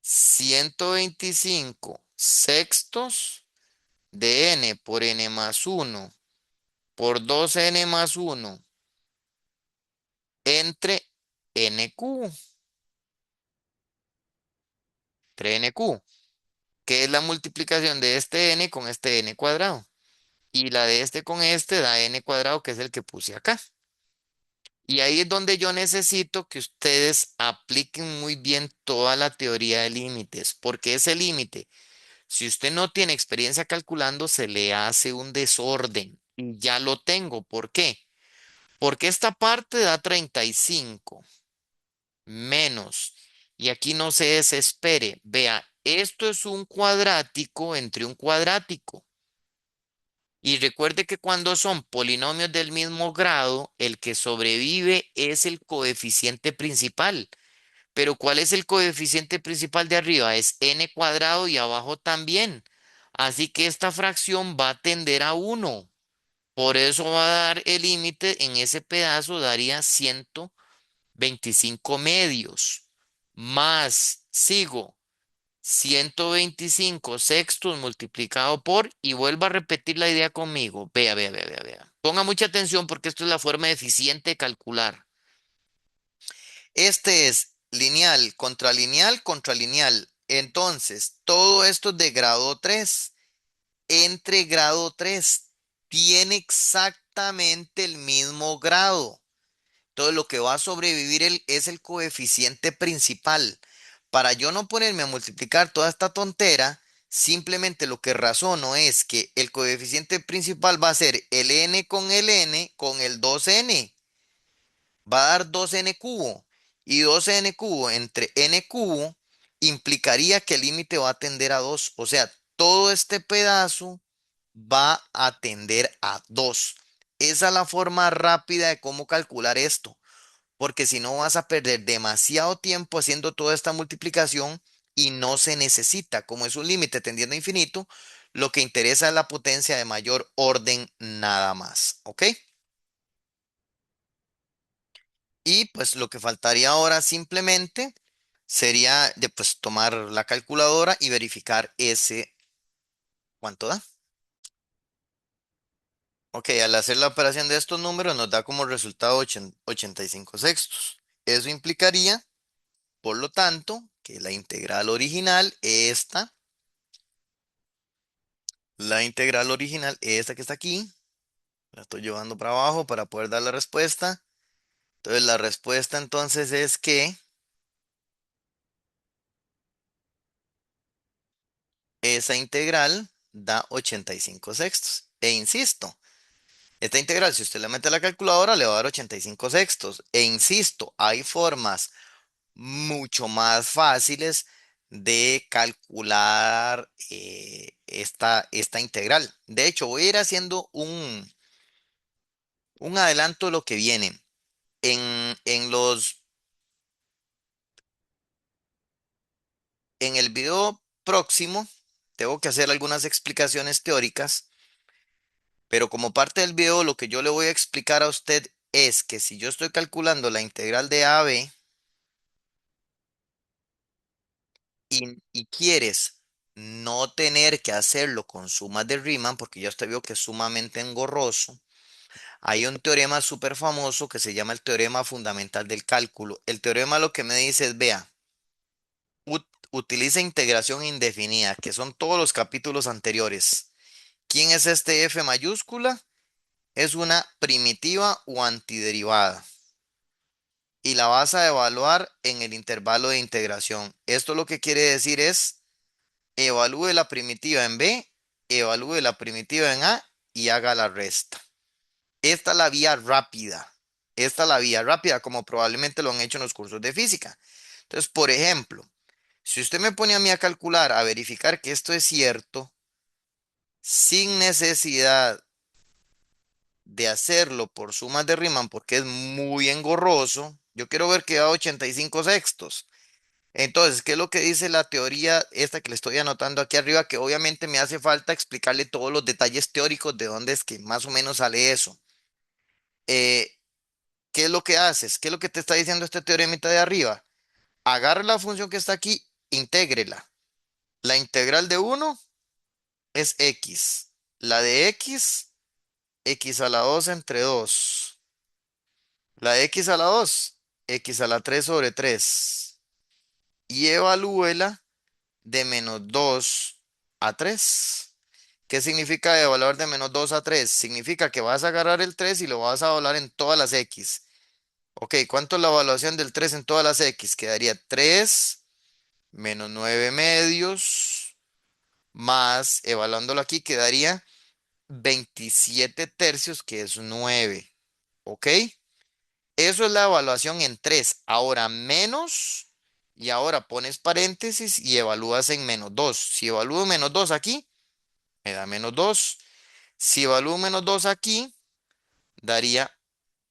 125 sextos de n por n más uno por 2n más uno entre n cubo, entre n cubo, que es la multiplicación de este n con este n cuadrado. Y la de este con este da n cuadrado, que es el que puse acá. Y ahí es donde yo necesito que ustedes apliquen muy bien toda la teoría de límites, porque ese límite, si usted no tiene experiencia calculando, se le hace un desorden. Y ya lo tengo. ¿Por qué? Porque esta parte da 35 menos. Y aquí no se desespere. Vea, esto es un cuadrático entre un cuadrático. Y recuerde que cuando son polinomios del mismo grado, el que sobrevive es el coeficiente principal. Pero ¿cuál es el coeficiente principal de arriba? Es n cuadrado y abajo también. Así que esta fracción va a tender a uno. Por eso va a dar el límite en ese pedazo, daría 125 medios. Más, sigo. 125 sextos multiplicado por, y vuelvo a repetir la idea conmigo. Vea, vea, vea, vea, vea. Ponga mucha atención porque esto es la forma eficiente de calcular. Este es lineal, contralineal, contralineal. Entonces, todo esto es de grado 3. Entre grado 3 tiene exactamente el mismo grado. Entonces, lo que va a sobrevivir es el coeficiente principal. Para yo no ponerme a multiplicar toda esta tontera, simplemente lo que razono es que el coeficiente principal va a ser el n con el 2n. Va a dar 2n cubo. Y 2n cubo entre n cubo implicaría que el límite va a tender a 2. O sea, todo este pedazo va a tender a 2. Esa es la forma rápida de cómo calcular esto, porque si no vas a perder demasiado tiempo haciendo toda esta multiplicación y no se necesita. Como es un límite tendiendo a infinito, lo que interesa es la potencia de mayor orden nada más. ¿Ok? Y pues lo que faltaría ahora simplemente sería de pues tomar la calculadora y verificar ese, ¿cuánto da? Ok, al hacer la operación de estos números nos da como resultado 85 sextos. Eso implicaría, por lo tanto, que la integral original, esta que está aquí, la estoy llevando para abajo para poder dar la respuesta. Entonces la respuesta entonces es que esa integral da 85 sextos. E insisto, esta integral, si usted le mete a la calculadora, le va a dar 85 sextos. E insisto, hay formas mucho más fáciles de calcular esta integral. De hecho, voy a ir haciendo un adelanto de lo que viene. En el video próximo, tengo que hacer algunas explicaciones teóricas, pero como parte del video, lo que yo le voy a explicar a usted es que si yo estoy calculando la integral de a a b, y quieres no tener que hacerlo con sumas de Riemann, porque ya usted vio que es sumamente engorroso, hay un teorema súper famoso que se llama el teorema fundamental del cálculo. El teorema lo que me dice es, vea, utiliza integración indefinida, que son todos los capítulos anteriores. ¿Quién es este f mayúscula? Es una primitiva o antiderivada. Y la vas a evaluar en el intervalo de integración. Esto lo que quiere decir es evalúe la primitiva en B, evalúe la primitiva en A y haga la resta. Esta es la vía rápida. Esta es la vía rápida, como probablemente lo han hecho en los cursos de física. Entonces, por ejemplo, si usted me pone a mí a calcular, a verificar que esto es cierto, sin necesidad de hacerlo por sumas de Riemann, porque es muy engorroso, yo quiero ver que da 85 sextos. Entonces, ¿qué es lo que dice la teoría esta que le estoy anotando aquí arriba? Que obviamente me hace falta explicarle todos los detalles teóricos de dónde es que más o menos sale eso. ¿Qué es lo que haces? ¿Qué es lo que te está diciendo este teoremita de arriba? Agarra la función que está aquí, intégrela. La integral de uno es x. La de x, x a la 2 entre 2. La de x a la 2, x a la 3 sobre 3. Y evalúela de -2 a 3. ¿Qué significa evaluar de -2 a 3? Significa que vas a agarrar el 3 y lo vas a evaluar en todas las x. Ok, ¿cuánto es la evaluación del 3 en todas las x? Quedaría 3 menos 9 medios más, evaluándolo aquí, quedaría 27 tercios, que es 9. ¿Ok? Eso es la evaluación en 3. Ahora menos, y ahora pones paréntesis y evalúas en -2. Si evalúo -2 aquí, me da -2. Si evalúo -2 aquí, daría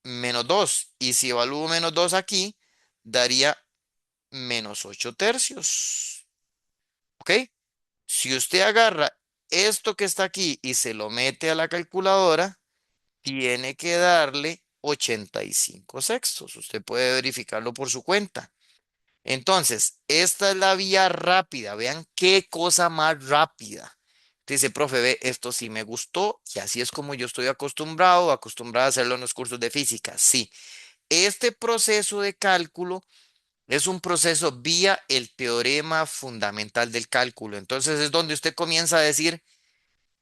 -2. Y si evalúo -2 aquí, daría -8 tercios. ¿Ok? Si usted agarra esto que está aquí y se lo mete a la calculadora, tiene que darle 85 sextos. Usted puede verificarlo por su cuenta. Entonces, esta es la vía rápida. Vean qué cosa más rápida. Dice, profe, ve, esto sí me gustó y así es como yo estoy acostumbrado a hacerlo en los cursos de física. Sí, este proceso de cálculo es un proceso vía el teorema fundamental del cálculo. Entonces es donde usted comienza a decir,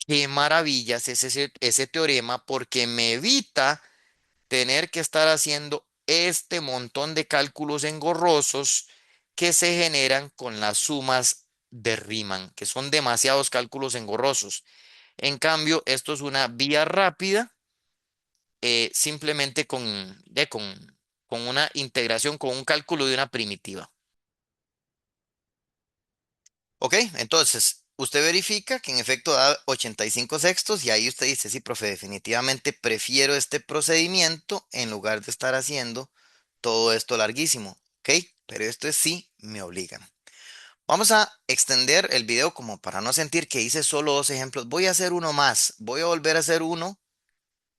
qué maravillas es ese teorema porque me evita tener que estar haciendo este montón de cálculos engorrosos que se generan con las sumas de Riemann, que son demasiados cálculos engorrosos. En cambio, esto es una vía rápida, simplemente con una integración, con un cálculo de una primitiva. Ok, entonces usted verifica que en efecto da 85 sextos y ahí usted dice, sí, profe, definitivamente prefiero este procedimiento en lugar de estar haciendo todo esto larguísimo. Ok, pero esto es sí, me obligan. Vamos a extender el video como para no sentir que hice solo dos ejemplos. Voy a hacer uno más. Voy a volver a hacer uno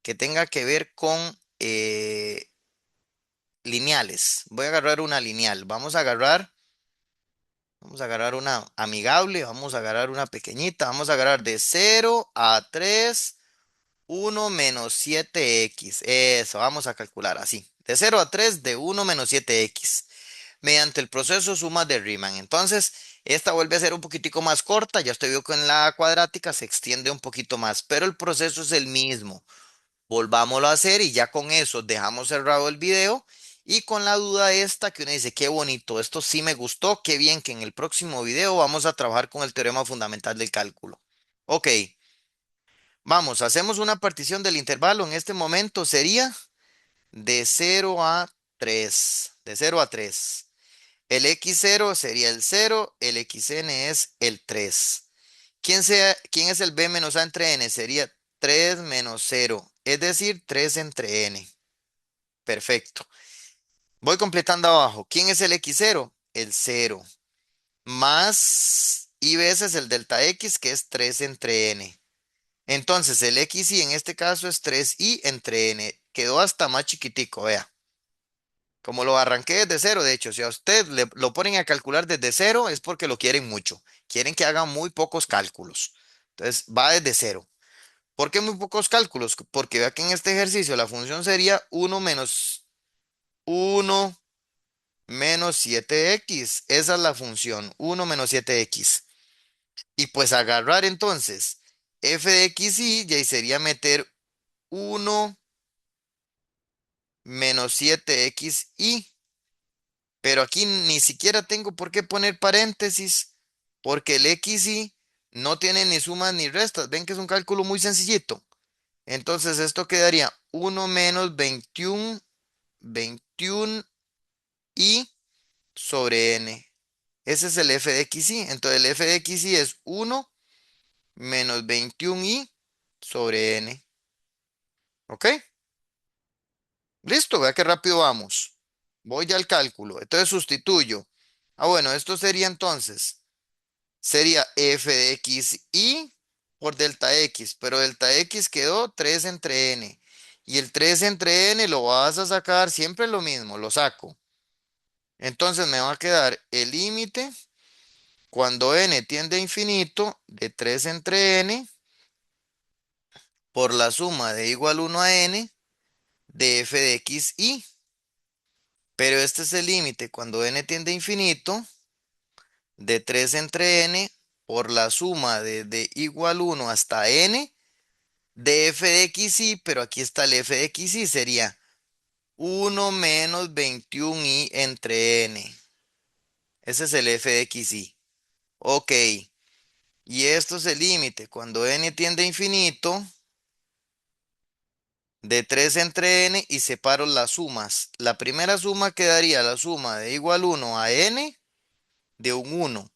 que tenga que ver con lineales. Voy a agarrar una lineal. Vamos a agarrar una amigable, vamos a agarrar una pequeñita, vamos a agarrar de 0 a 3, 1 - 7x. Eso, vamos a calcular así. De 0 a 3, de 1 - 7x. Mediante el proceso suma de Riemann. Entonces, esta vuelve a ser un poquitico más corta. Ya usted vio que en la cuadrática se extiende un poquito más, pero el proceso es el mismo. Volvámoslo a hacer y ya con eso dejamos cerrado el video. Y con la duda esta que uno dice, qué bonito, esto sí me gustó, qué bien que en el próximo video vamos a trabajar con el teorema fundamental del cálculo. Ok, vamos, hacemos una partición del intervalo. En este momento sería de 0 a 3, de 0 a 3. El x0 sería el 0, el xn es el 3. ¿Quién es el b menos a entre n? Sería 3 menos 0, es decir, 3 entre n. Perfecto. Voy completando abajo. ¿Quién es el x0? El 0. Más i veces el delta x, que es 3 entre n. Entonces, el xy en este caso es 3i entre n. Quedó hasta más chiquitico, vea. Como lo arranqué desde cero, de hecho, si a usted lo ponen a calcular desde cero, es porque lo quieren mucho. Quieren que haga muy pocos cálculos. Entonces, va desde cero. ¿Por qué muy pocos cálculos? Porque vea que en este ejercicio la función sería uno menos 7x. Esa es la función, 1 - 7x. Y pues agarrar entonces f de x y ahí sería meter 1 - 7xy. Pero aquí ni siquiera tengo por qué poner paréntesis, porque el xy no tiene ni sumas ni restas. Ven que es un cálculo muy sencillito. Entonces esto quedaría 1 - 21 y sobre n. Ese es el f de xy. Entonces el f de xy es 1 - 21 y sobre n. ¿Ok? Listo, vea qué rápido vamos. Voy ya al cálculo. Entonces sustituyo. Ah, bueno, esto sería entonces, sería f de xy por delta x, pero delta x quedó 3 entre n. Y el 3 entre n lo vas a sacar siempre lo mismo, lo saco. Entonces me va a quedar el límite cuando n tiende a infinito de 3 entre n por la suma de igual 1 a n de f de x y. Pero este es el límite cuando n tiende a infinito de 3 entre n por la suma de igual 1 hasta n de f de x y, pero aquí está el f de x y, sería 1 menos 21i entre n. Ese es el f de x y. Ok, y esto es el límite cuando n tiende a infinito de 3 entre n y separo las sumas. La primera suma quedaría la suma de igual 1 a n de un 1.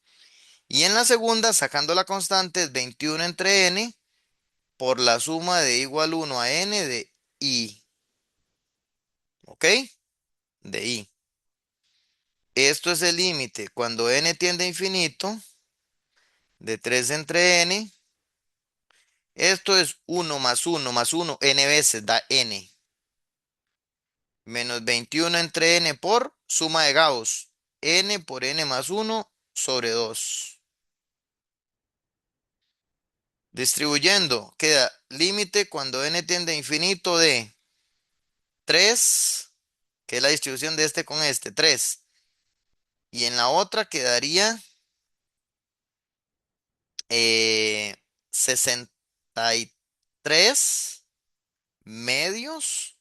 Y en la segunda, sacando la constante, es 21 entre n por la suma de igual 1 a n de i. ¿Ok? De i. Esto es el límite cuando n tiende a infinito de 3 entre n. Esto es 1 más 1 n veces da n. Menos 21 entre n por suma de Gauss. N por n más 1 sobre 2. Distribuyendo, queda límite cuando n tiende a infinito de 3, que es la distribución de este con este, 3. Y en la otra quedaría 63 medios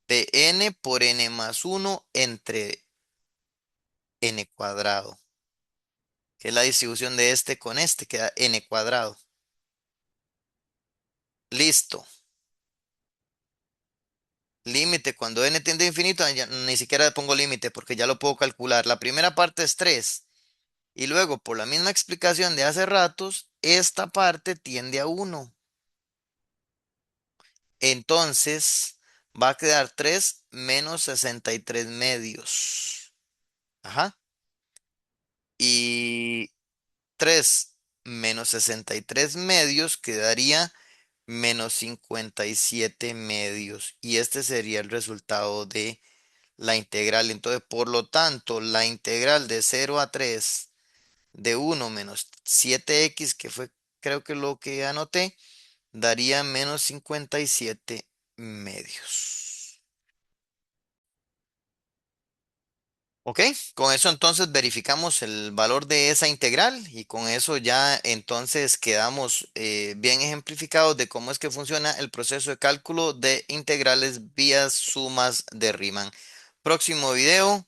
de n por n más 1 entre n cuadrado, que es la distribución de este con este, queda n cuadrado. Listo. Límite, cuando n tiende a infinito, ya ni siquiera pongo límite porque ya lo puedo calcular. La primera parte es 3 y luego por la misma explicación de hace ratos, esta parte tiende a 1. Entonces va a quedar 3 menos 63 medios. Ajá. Y 3 menos 63 medios quedaría menos 57 medios. Y este sería el resultado de la integral. Entonces, por lo tanto, la integral de 0 a 3 de 1 menos 7x, que fue creo que lo que anoté, daría menos 57 medios. Ok, con eso entonces verificamos el valor de esa integral y con eso ya entonces quedamos bien ejemplificados de cómo es que funciona el proceso de cálculo de integrales vía sumas de Riemann. Próximo video,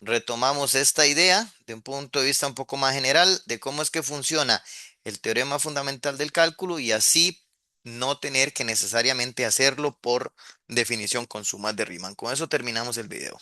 retomamos esta idea de un punto de vista un poco más general de cómo es que funciona el teorema fundamental del cálculo y así no tener que necesariamente hacerlo por definición con sumas de Riemann. Con eso terminamos el video.